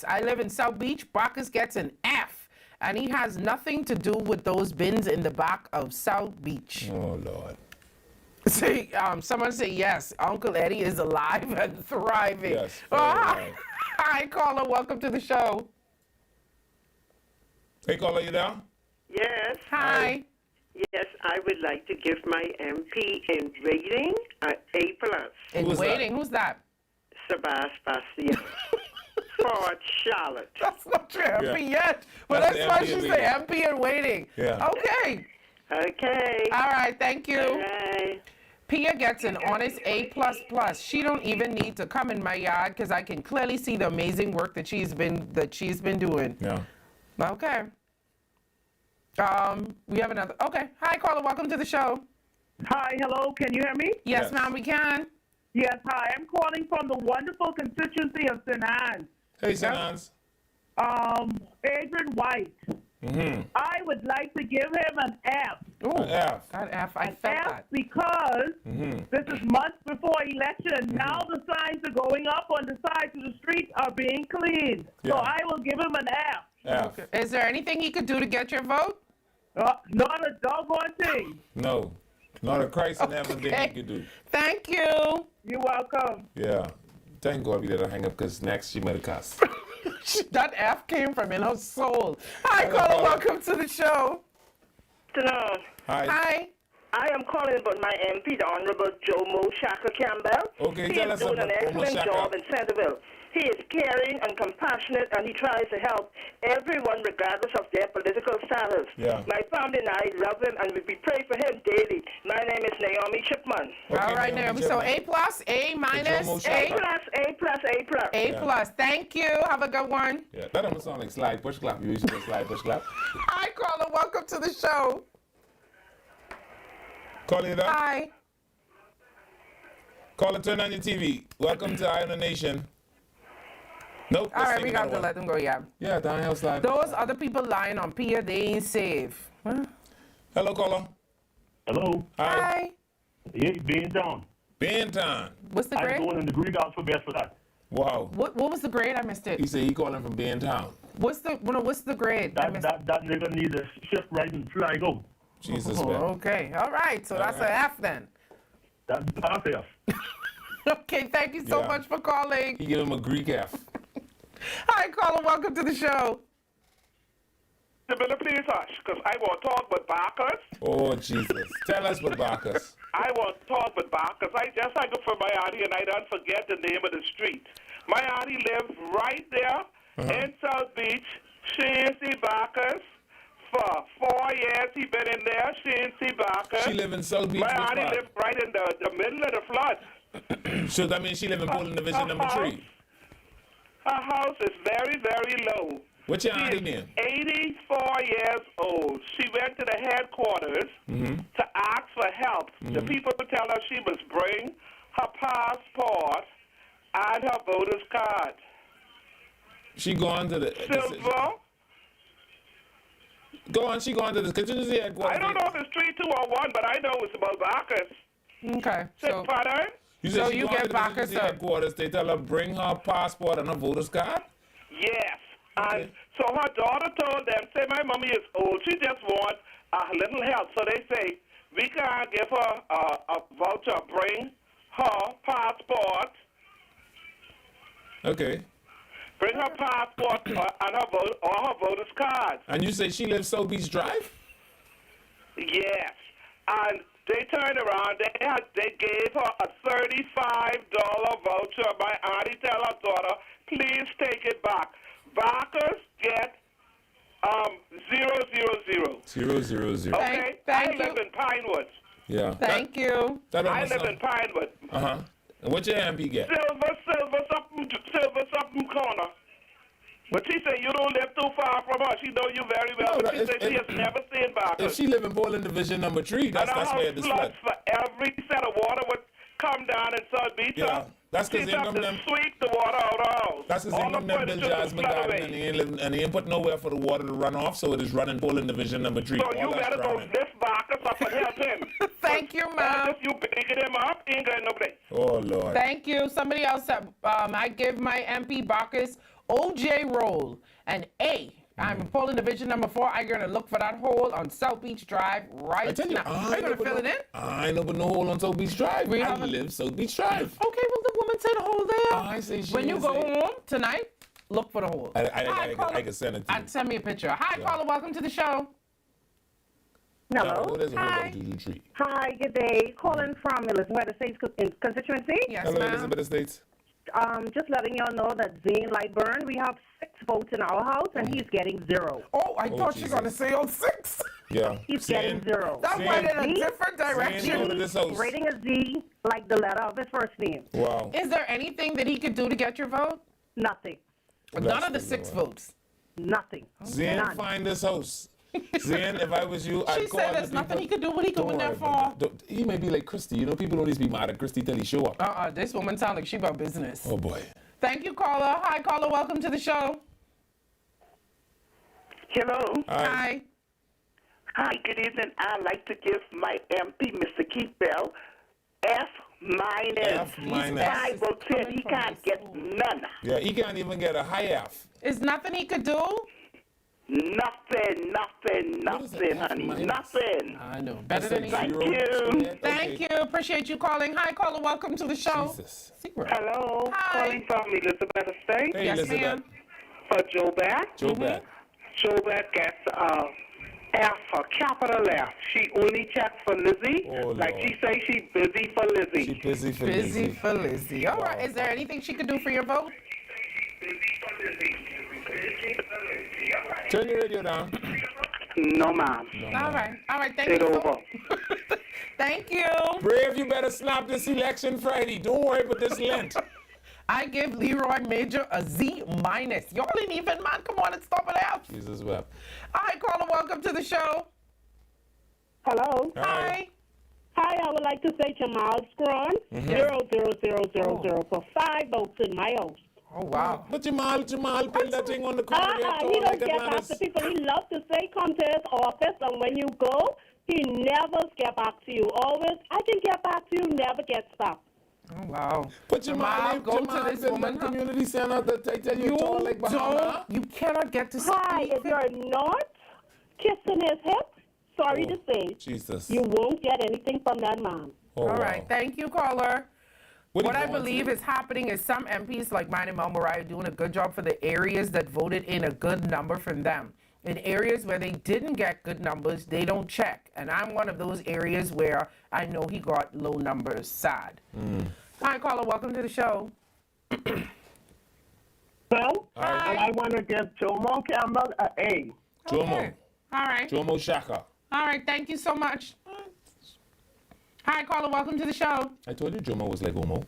I live in South Beach. Bacchus gets an F. And he has nothing to do with those bins in the back of South Beach. Oh, Lord. See, someone say yes. Uncle Eddie is alive and thriving. Yes. Hi, caller. Welcome to the show. Hey, caller, you there? Yes. Hi. Yes, I would like to give my MP in rating an A+. In waiting, who's that? Sebastian. For Charlotte. That's not your MP yet. Well, That's that's the why MP she in say waiting. MP in waiting. Yeah. Okay. Okay. All right, thank you. Bye. Pia gets an honest A++. She don't even need to come in my yard because I can clearly see the amazing work that she's been doing. Yeah. Okay. We have another. Okay. Hi, caller. Welcome to the show. Hi, hello. Can you hear me? Yes, ma'am, we can. Yes, hi. I'm calling from the wonderful constituency of St. Anne's. Hey, St. Anne's. Adrian White. I would like to give him an F. Ooh, F. An F. I An felt F that. because this is months before election, and now the signs are going up on the sides of the street are being cleaned. So Yeah. I will give him an F. F. Is there anything he could do to get your vote? Not a doggone thing. No. Not a Christ and everything you could do. Thank you. You're welcome. Yeah. Thank God we didn't hang up because next she might have cussed. That F came from in her soul. Hi, caller. Welcome to the show. Hello. Hi. Hi. I am calling about my MP, the Honorable Jomo Shaka Campbell. Okay, he tell is us doing an about Jomo excellent Shaka. job in Centerville. He is caring and compassionate, and he tries to help everyone regardless of their political status. Yeah. My family and I love him, and we pray for him daily. My name is Naomi Chipman. All right, Naomi. So A+, A-, Jomo A+, Shaka. A+. A+. Thank you. Have a good one. Yeah, that almost sound like slide push clap. You used to do slide push clap. Hi, caller. Welcome to the show. Caller, you there? Hi. Caller, turn on your TV. Welcome to Eye on the Nation. Nope. All let's right, take we got another to one. let them go, yeah. Yeah, down here slide. Those other people lying on Pia, they ain't safe. Huh? Hello, caller. Hello. Hi. Hi. Yeah, Baintown. Baintown. What's the grade? I'm going in the Greek alphabet for that. Wow. What was the grade? I missed it. He said he calling from Baintown. What's the grade? That nigga need a shift right and fly go. Jesus, Oh, man. okay. All right. So that's an F then. That's half F. Okay. Thank you so much for calling. He give him a Greek F. Hi, caller. Welcome to the show. Please hush, because I want to talk with Bacchus. Oh, Jesus. Tell us what Bacchus. I want to talk with Bacchus. I go for my auntie, and I don't forget the name of the street. My auntie lives right there in South Beach. She ain't see Bacchus for 4 years. He been in there. She ain't see Bacchus. She live in South Beach. My auntie lives right in the middle of the flood. So that means she live in Poland Division number 3. Her house is very, very low. What's your auntie name? 84 years old. She went to the headquarters to ask for help. The people tell her she must bring her passport and her voter's card. She gone to the... Silver? Go on, she gone to the contingency headquarters. I don't know if it's 3201, but I know it's about Bacchus. Okay. So, pardon? You said she gone to the contingency headquarters. They tell her bring her passport and her voter's card? Yes. And so her daughter told them, say, my mommy is old. She just wants a little help. So they say, we can't give her a voucher. Bring her passport. Okay. Bring her passport and her voter's card. And you say she lives South Beach Drive? Yes. And they turned around. They gave her a $35 voucher. My auntie tell her daughter, please take it back. Bacchus get 000. 000. Okay, I live in Pinewood. Yeah. Thank you. I live in Pinewood. And what your MP get? Silver, something corner. But she said you don't live too far from her. She know you very well. No, but she said she has never seen Bacchus. If she live in Poland Division number 3, that's where the split. For every set of water would come down in South Beach. Yeah. That's because she's up to sweep the water out of the house. That's because they come them build Jasmine Garden and they ain't put nowhere for the water to run off, so it is running Poland Division number 3. So you better go lift Bacchus up and help him. Thank you, Mom. If you pick him up, he ain't got no place. Oh, Lord. Thank you. Somebody else said, I give my MP Bacchus OJ roll an A. I'm in Poland Division number 4. I'm going to look for that hole on South Beach Drive right now. Are you going to fill it in? I know, but no hole on South Beach Drive. I live South Beach Drive. Okay, well, the woman said hole there. I say she when you go home tonight, look for the hole. I can send it to you. Send me a picture. Hi, caller. Welcome to the show. Hello. Hi. Hi, good day. Calling from Elizabeth Estates constituency. Yes, Hello, Elizabeth Estates. Just letting y'all know that Zane Lightburn, we have 6 votes in our house, and he's getting 0. Oh, I thought you were going to say 6. Yeah. He's getting 0. That went in a different direction. Rating a Z like the letter of his first name. Wow. Is there anything that he could do to get your vote? Nothing. None of the 6 votes. Nothing. Zane, None. find this house. Zane, if I was you, I'd She call said the there's nothing people. he could do. What he going there for? He may be like Christy. You know, people don't need to be mad at Christy till he show up. This woman sounds like she about business. Oh, boy. Thank you, caller. Hi, caller. Welcome to the show. Hello. Hi. Hi, good evening. I'd like to give my MP, Mr. Keith Bell, F-. F-. 5 or 10. He can't get none. Yeah, he can't even get a high F. Is nothing he could do? Nothing, honey. Nothing. I know. Better than he. Thank you. Thank you. Appreciate you calling. Hi, caller. Welcome to the show. Hello. Hi. Calling from Elizabeth Estate. Hey, Yes, Elizabeth. ma'am. For Joe Bat. Joe Bat. Joe Bat gets F, a capital F. She only checks for Lizzie. Oh, like Lord. she say, she busy for Lizzie. She busy for Busy Lizzie. for Lizzie. All right. Is there anything she could do for your vote? Turn your radio down. No, ma'am. All right. All right. Thank Take you. over. Thank you. Brave, you better snap this election Friday. Don't worry about this Lent. I give Leroy Major a Z-. Y'all ain't even, man. Come on and stop it out. Jesus wept. Hi, caller. Welcome to the show. Hello. Hi. Hi, I would like to say Jamal Scrawn, 00000 for 5 votes in my house. Oh, wow. But Jamal, put that thing on the corner. He don't get past the people. He loves to say, come to his office, and when you go, He never get back to you. Always, I can get back to you, never gets back. Oh, wow. But your mom, go to this woman. Community center that I tell you, tall like Bahama. You cannot get to Hi, if you're not kissing his hip, sorry to say, Jesus. you won't get anything from that man. Oh, All right, thank you, caller. What I you believe is happening is some MPs like mine and Mel Mariah are doing a good job for the areas that voted in a good number from them. In areas where they didn't get good numbers, they don't check. And I'm one of those areas where I know he got low numbers. Sad. Hi, caller. Welcome to the show. Well, I want to give Jomo Campbell an A. Jomo. All right. Jomo Shaka. All right. Thank you so much. Hi, caller. Welcome to the show. I told you Jomo was like Omo.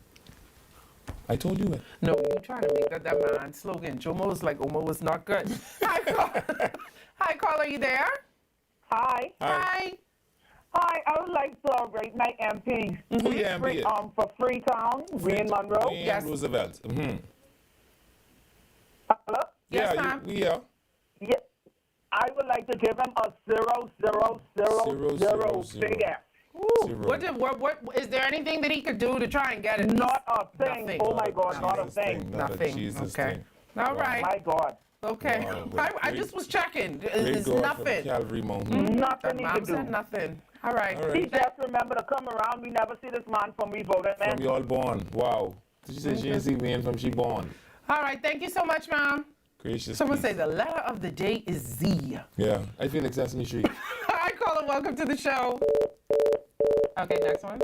I told you it. No, you're trying to make that man's slogan. Jomo was like Omo was not good. Hi, caller. Hi, caller. You there? Hi. Hi. Hi, I would like to rate my MP. Who your MP is? For Freetown, Wayne Monroe. Wayne Roosevelt. Mm-hmm. Hello? Yes, yeah, ma'am. Yeah. Yeah. I would like to give him a 0, 0, 0, 0, big F. What is there anything that he could do to try and get it? Not a thing. Nothing. Oh my God, not a thing. Nothing. Okay. All right. My God. Okay. I just was checking. It's nothing. Calvary Mountain. Nothing he Mom can do. said nothing. All right. He just remember to come around. We never see this man from we voted, man. From y'all born. Wow. Did you say she didn't see Wayne from she born? All right. Thank you so much, Mom. Gracious. Someone peace. say the letter of the day is Z. Yeah, I feel like Sesame Street. Hi, caller. Welcome to the show. Okay, next one.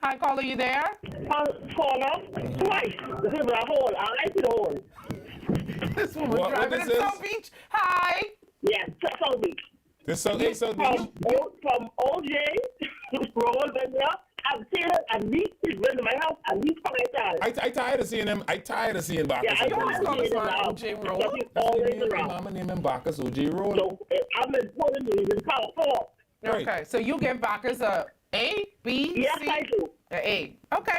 Hi, caller. You there? Caller, twice. This is a hole. I like the hole. This woman driving in South Beach. Hi. Yes, South Beach. This South Beach? From OJ, roll them up. I've seen it, and he's been to my house, and he's coming inside. I tired of seeing him. I tired of seeing Bacchus. Yeah, I know he's OJ Roll. He's always around. Mama named him Bacchus OJ Roll. So I'm in Portland, he's in California. Okay, so you give Bacchus a A, B, Yes, C? I do. A A. Okay.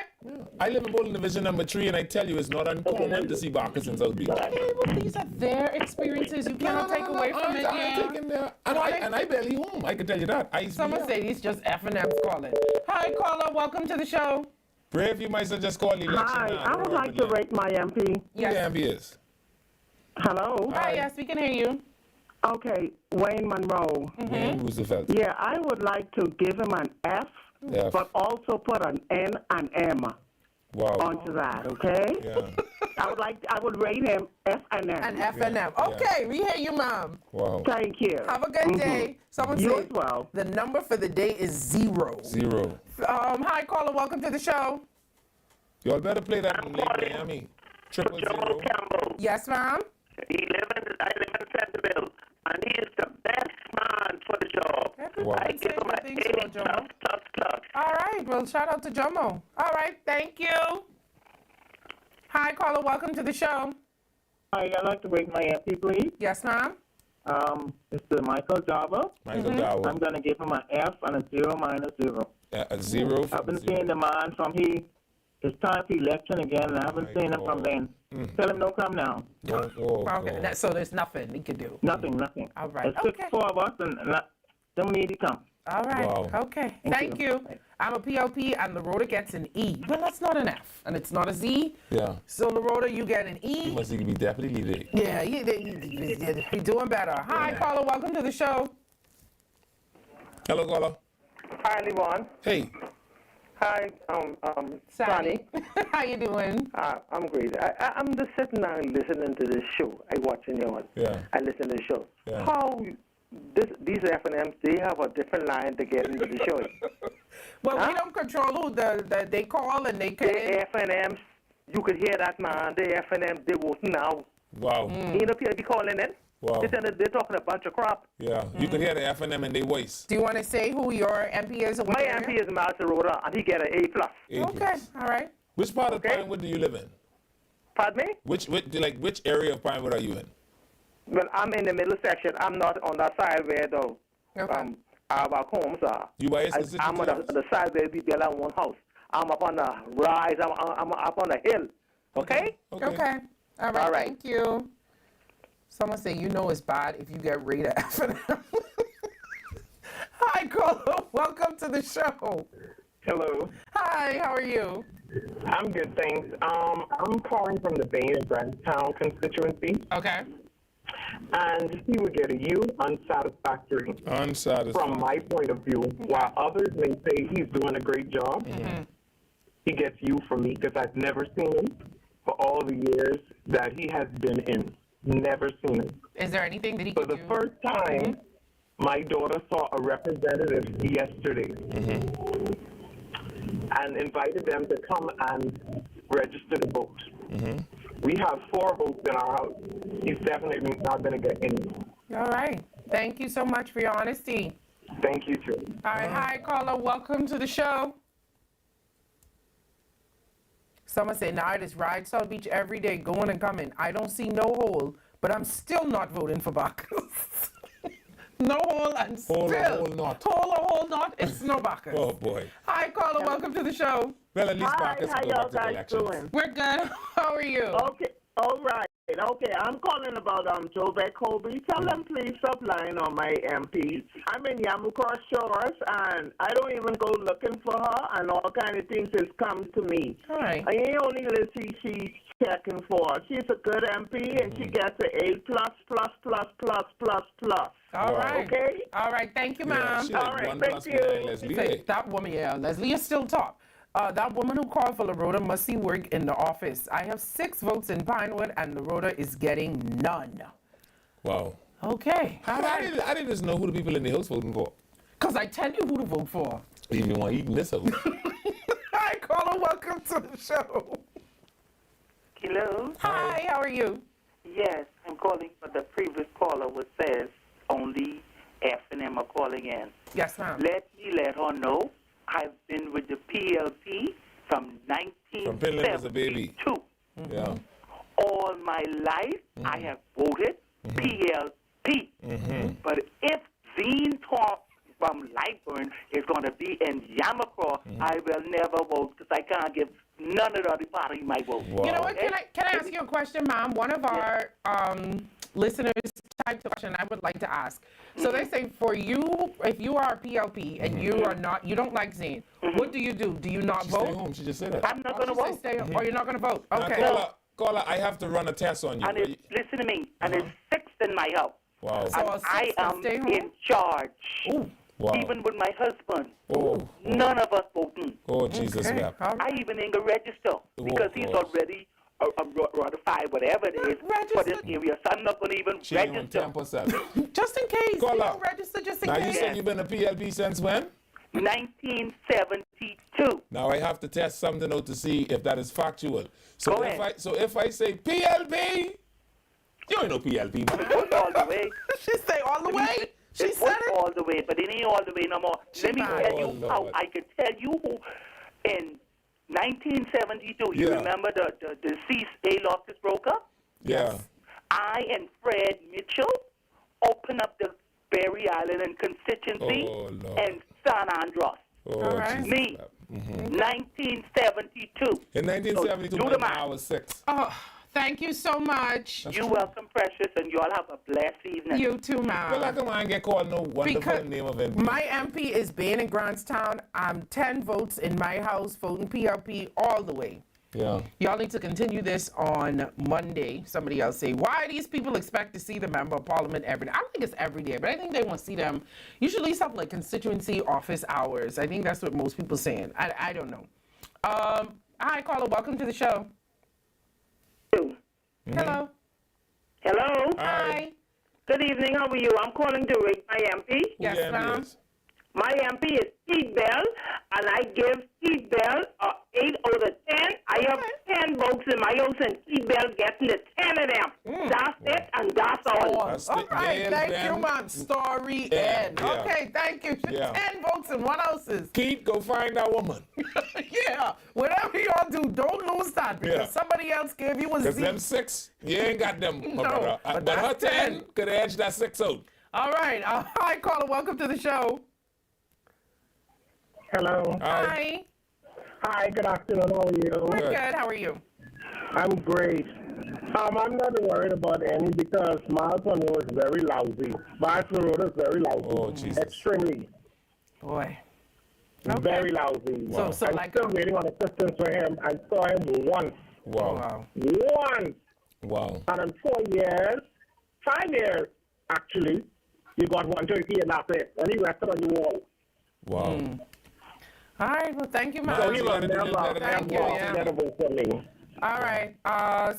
I live in Bowling Division number 3, and I tell you, it's not uncommon to see Bacchus in South Beach. Okay, well, these are their experiences. You cannot take away from it. Yeah. And I barely home. I can tell you that. Someone say these just F&M's calling. Hi, caller. Welcome to the show. Brave, you might just call the election. Hi, I would like to rate my MP. Yes. Who the MP is? Hello? Hi, yes, we can hear you. Okay, Wayne Monroe. Wayne Roosevelt. Yeah, I would like to give him an F, but also put an N and M onto that, okay? Yeah. I would rate him F and M. An F and M. Okay, we hear you, Mom. Wow. Thank you. Have a good day. Someone You say as well. the number for the day is 0. 0. Hi, caller. Welcome to the show. Y'all better play that in Lake Miami. 000. Yes, Mom. I live in Centerville, and he is the best man for the job. I give him an A plus. All right. Well, shout out to Jomo. All right. Thank you. Hi, caller. Welcome to the show. Hi, I'd like to rate my MP, please. Yes, ma'am. Mr. Michael Java. Michael Java. I'm going to give him an F and a 0 minus 0. A 0? I've been seeing the man from it's time for election again, and I haven't seen him from then. Tell him don't come now. Okay. So there's nothing he could do. Nothing. All right. It's 6 4 of us, and don't need to come. All right. Wow. Okay. Thank you. I'm a PLP, and Lorota gets an E. Well, that's not an F, and it's not a Z. Yeah. So, Lorota, you get an E. You must be definitely leading. Yeah, you're doing better. Hi, caller. Welcome to the show. Hello, caller. Hi, Levon. Hey. Hi, Sonny. How you doing? I'm great. I'm just sitting there and listening to this show. I watching yours. Yeah. I listen to the show. Yeah. How these F&Ms, they have a different line to get into the show. Well, we don't control who they call and they can. The F&Ms, you could hear that, man. The F&Ms, they voting now. Wow. You know, people be calling in. Wow. They're talking a bunch of crap. Yeah. You can hear the F&M in their voice. Do you want to say who your MP is? My MP is Master Rhoda, and he get an A+. Okay. All right. Which part of Pinewood do you live in? Pardon me? Which area of Pinewood are you in? Well, I'm in the middle section. I'm not on that side where our homes are. You by I'm on the side where we build our own house. I'm up on the rise. I'm up on the hill. Okay? Okay. All right. Thank you. Someone say, it's bad if you get rated F&M. Hi, caller. Welcome to the show. Hello. Hi, how are you? I'm good, thanks. I'm calling from the Bain and Brentstown constituency. Okay. And he would get a U, unsatisfactory. From my point of view, while others may say he's doing a great job, he gets U from me because I've never seen him for all the years that he has been in. Never seen him. Is there anything that he For can the do? first time, my daughter saw a representative yesterday and invited them to come and register to vote. We have 4 votes in our house. He's definitely not going to get any. All right. Thank you so much for your honesty. Thank you, too. All right. Hi, caller. Welcome to the show. Someone said, now I just ride South Beach every day, going and coming. I don't see no hole, but I'm still not voting for Bacchus. No hole and Hole still. or hole not. Hole or hole not, it's no Bacchus. Oh, boy. Hi, caller. Welcome to the show. Well, at least Bacchus how will go y'all back to the guys elections. doing? We're good. How are you? Okay, all right. Okay, I'm calling about Joe Colby. Tell them please stop lying on my MP. I'm in Yamuka Shores, and I don't even go looking for her, and all kind of things has come to me. All right. I ain't only listen she's checking for. She's a good MP, and she gets an A plus plus plus plus plus plus. All right. Okay. All right. Thank you, Yeah, ma'am. she like All right, 1 thank plus you. 9, Leslie. Say, that woman, yeah, Leslie is still top. That woman who called for Lorota must see work in the office. I have 6 votes in Pinewood, and Lorota is getting none. Wow. Okay. All I right. didn't just know who the people in the house voting for. Because I tell you who to vote for. If you want to eat in this house. Hi, caller. Welcome to the show. Hello? Hi, how are you? Yes, I'm calling for the previous caller which says only F and M are calling in. Yes, ma'am. Let her know I've been with the PLP from From Finland as a 1972. baby. Yeah. All my life, I have voted PLP. But if Zine Talk from Lightburn is going to be in Yamacraw, I will never vote because I can't give none of the other party my vote. You know what? Can I ask you a question, Mom? One of our listeners typed a question I would like to ask. So they say for you, if you are a PLP and you are not, you don't like Zane, what do? Do you not vote? Stay home. She just said that. I'm not going to vote. Stay home. Or you're not going to vote? Now, Okay. caller, I have to run a test on you. And it's, listen to me, and it's 6th in my house. Wow. So And I am stay home? in charge. Ooh. Wow. Even with my husband. Oh. None of us voting. Oh, Jesus, Okay. wept. All right. I even ain't going to register because he's God. already ratified, whatever it is, for this area. So I'm not going to even She on register. 10%. Just in case. Caller. You don't register just in Now, you case. said you've been a PLP since when? 1972. Now, I have to test something out to see if that is factual. So Go if ahead. if I say PLP, you ain't no PLP, man. It was all the way. She say all the way. She It said was it. all the way, but it ain't all the way no more. Let me lied. tell you Oh, how Lord. I could tell you who in 1972, you Yeah. remember the deceased A-Loftus broke up? Yeah. I and Fred Mitchell opened up the Berry Island and constituency Oh, Lord. and San Andros. Oh, All right. Jesus. Me, 1972. In 1972, So, do the when math. I was 6. Oh, thank you so much. You're welcome, Precious, and you all have a blessed evening. You too, Mom. Well, like I ain't get called no wonderful Because name of MP. my MP is Bain and Grantstown. I'm 10 votes in my house, voting PLP all the way. Yeah. Y'all need to continue this on Monday. Somebody else say, why these people expect to see the member of parliament every day? I don't think it's every day, but I think they want to see them. You should at least have like constituency office hours. I think that's what most people saying. I don't know. Hi, caller. Welcome to the show. Hello. Hello. Hi. Good evening. How are you? I'm calling to rate my MP. Yes, ma'am. My MP is Keith Bell, and I give Keith Bell a 8 out of 10. I have 10 votes in my house, and Keith Bell getting the 10 of them. That's it, and that's all. That's All the right, nail, thank Ben. you, Mom. Story Yeah, end. yeah. Okay, thank you. Yeah. 10 votes in one houses. Keith, go find that woman. Yeah, whatever y'all do, don't lose that because Yeah. somebody else gave you a Because Z. them 6, you ain't got them, my No, brother. but But her that's 10 10. could edge that 6 out. All right. Hi, caller. Welcome to the show. Hello. Hi. Hi, good afternoon. How are you? We're good. How are you? I'm great. I'm not worried about any because Miles Monroe is very lousy. Vice Road is very lousy. Oh, Jesus. Extremely. Boy. Very lousy. So I'm like still waiting on assistance for him. I saw him once. Wow. Once. Wow. And in 4 years, 5 years, actually, you got one turkey and that's it. And he rested on the wall. Wow. All right. Well, thank you, man. So he was never, Thank you. never for me. All right.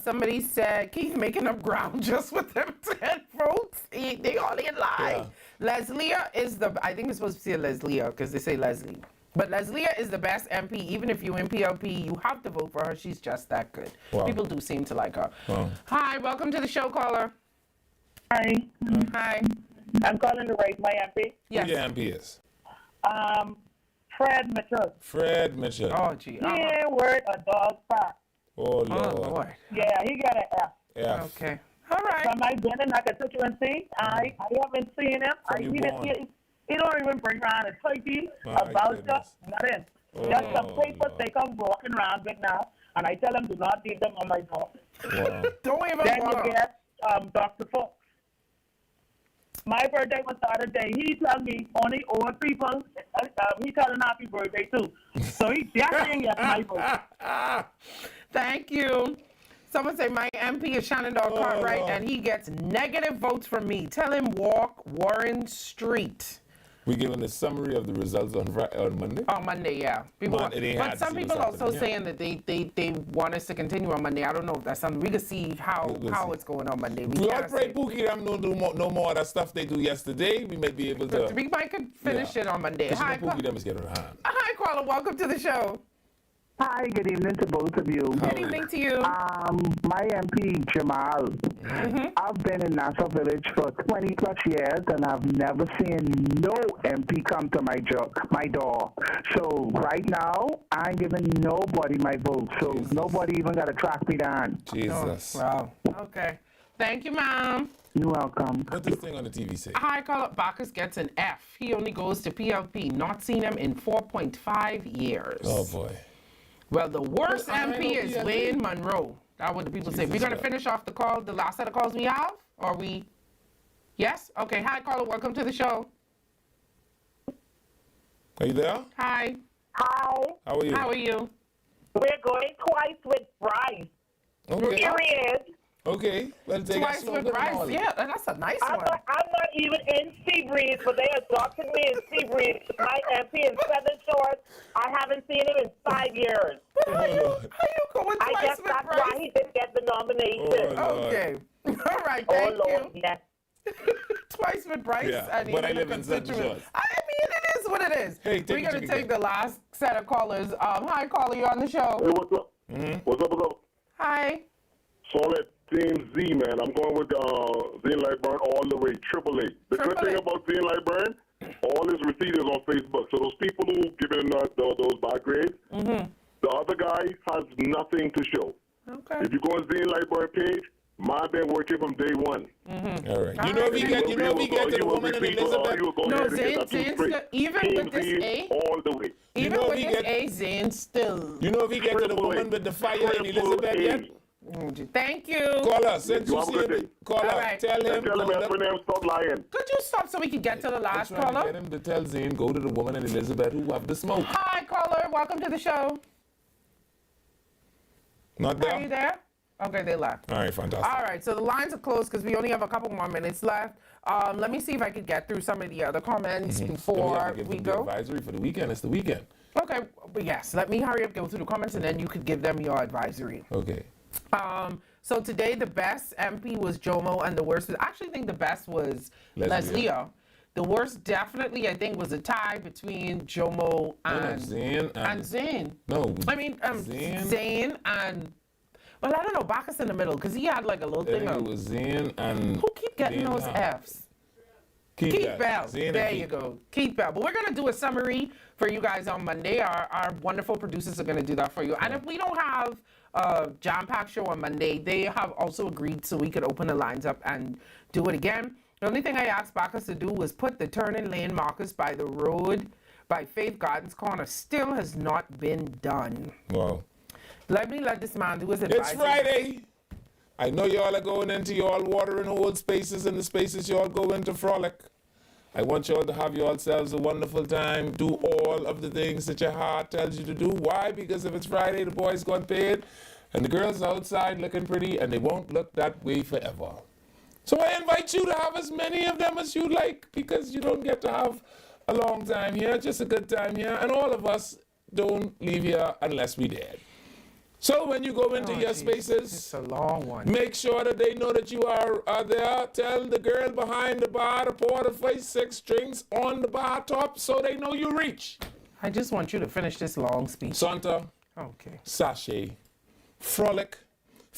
Somebody said Keith making up ground just with them 10 votes. They all in lie. Leslia is the, I think it's supposed to say Leslia because they say Leslie. But Leslia is the best MP. Even if you in PLP, you have to vote for her. She's just that good. Wow. People do seem to like her. Wow. Hi, welcome to the show, caller. Hi. Hi. I'm calling to rate my MP. Yes. Who your MP is? Fred Mitchell. Fred Mitchell. Oh, gee. Yeah, word a dog pack. Oh, Lord. Boy. Yeah, he got an F. Yeah. Okay. All right. From my been in a constituency, I haven't seen him. He don't even bring around a turkey, a voucher, nothing. Just some papers they come walking around with now, and I tell them do not leave them on my door. Wow. Don't even Then bother. you get Dr. Fox. My birthday was the other day. He tell me only old people. He telling happy birthday too. So he definitely gets my vote. Thank you. Someone say my MP is Shannon Dog Cartwright, and he gets negative votes from me. Tell him walk Warren Street. We giving a summary of the results on Monday? On Monday, yeah. But some people also saying that they want us to continue on Monday. I don't know if that's something we can see how it's going on Monday. We all pray Pookie them don't do no more of that stuff they do yesterday. We may be able to. We might could finish it on Monday. Hi, Pookie them is getting a hand. Hi, caller. Welcome to the show. Hi, good evening to both of you. Good evening to you. My MP, Jamal. I've been in Nassau Village for 20 plus years, and I've never seen no MP come to my door. So right now, I'm giving nobody my vote. So nobody even got to track me down. Jesus. Oh, wow. Okay. Thank you, Mom. You're welcome. What this thing on the TV say? Hi, caller. Bacchus gets an F. He only goes to PLP. Not seen him in 4.5 years. Oh, boy. Well, the worst MP is Wayne Monroe. That's what the people say. We're going to finish off the call, the last set of calls we have? Or we? Yes? Okay. Hi, caller. Welcome to the show. Are you there? Hi. Hi. How are you? How are you? We're going twice with Bryce. Okay. Period. Okay. Well, take Twice with Bryce. Yeah, that's a nice one. I'm not even in Seabreeze, but they adopted me in Seabreeze. My MP in Southern Shores, I haven't seen him in 5 years. How you going I twice guess with that's Bryce? why he didn't get the nomination. Okay. All right. Thank you. Yes. Twice with Bryce. Yeah, but I live in Southern Shores. I mean, it is what it is. Hey, we're going to take the last set of callers. Hi, caller. You're on the show. Hey, what's up? What's up? Hi. Solid Team Z, man. I'm going with Zane Lightburn all the way. Triple A. The good thing about Zane Lightburn, all his receipts is on Facebook. So those people who give him those bad grades, the other guy has nothing to show. Okay. If you go on Zane Lightburn page, my been working from day one. All right. You know if he get to the woman in Elizabeth. No, Zane, even with this A, all the way. even with this A, Zane still. You know if he get to the woman with the fire in Elizabeth yet? Thank you. Call us. Since you see it, call us. Right. Tell him. Stop lying. Could you stop so we can get to the last I'm trying to caller? get him to tell Zane, go to the woman in Elizabeth who have the smoke. Hi, caller. Welcome to the show. Not there? Are you there? Okay, they left. All right, fantastic. All right, so the lines are closed because we only have a couple more minutes left. Let me see if I could get through some of the other comments before we go. Advisory for the weekend. It's the weekend. Okay, yes. Let me hurry up, go through the comments, and then you could give them your advisory. Okay. So today the best MP was Jomo, and the worst was, I actually think the best was Leslie. The worst definitely, I think, was a tie between Jomo and Zane. No. I mean, Zane and, well, I don't know, Bacchus in the middle, because he had like a little thing It of, was Zane and... who keep getting Zane those Fs? Keith Bell. There you go. Keith Bell. But we're going to do a summary for you guys on Monday. Our wonderful producers are going to do that for you. And if we don't have a jam-packed show on Monday, they have also agreed so we could open the lines up and do it again. The only thing I asked Bacchus to do was put the turning lane markers by the road by Faith Gardens Corner. Still has not been done. Wow. Let this man do his advice. It's Friday. I know y'all are going into y'all watering old spaces and the spaces y'all go into frolic. I want you all to have yourselves a wonderful time. Do all of the things that your heart tells you to do. Why? Because if it's Friday, the boys got paid, and the girls are outside looking pretty, and they won't look that way forever. So I invite you to have as many of them as you like, because you don't get to have a long time here, just a good time here, and all of us don't leave here unless we dead. So when you go into your spaces, it's a long one. Make sure that they know that you are there. Tell the girl behind the bar to pour the 6 drinks on the bar top so they know you reach. I just want you to finish this long speech. Santa, okay. sachet, frolic,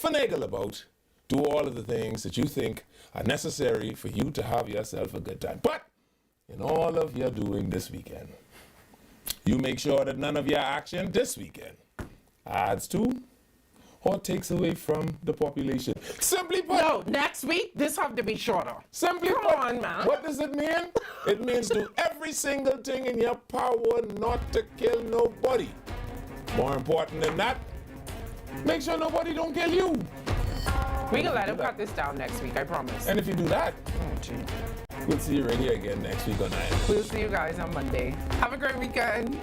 finagle about, do all of the things that you think are necessary for you to have yourself a good time. But in all of your doing this weekend, you make sure that none of your action this weekend adds to or takes away from the population. Simply put. No, next week, this have to be shorter. Simply Come put, on, man. what does it mean? It means do every single thing in your power not to kill nobody. More important than that, make sure nobody don't kill you. We can let him cut this down next week, I promise. And if you do that, we'll see you right here again next week on 9. We'll see you guys on Monday. Have a great weekend.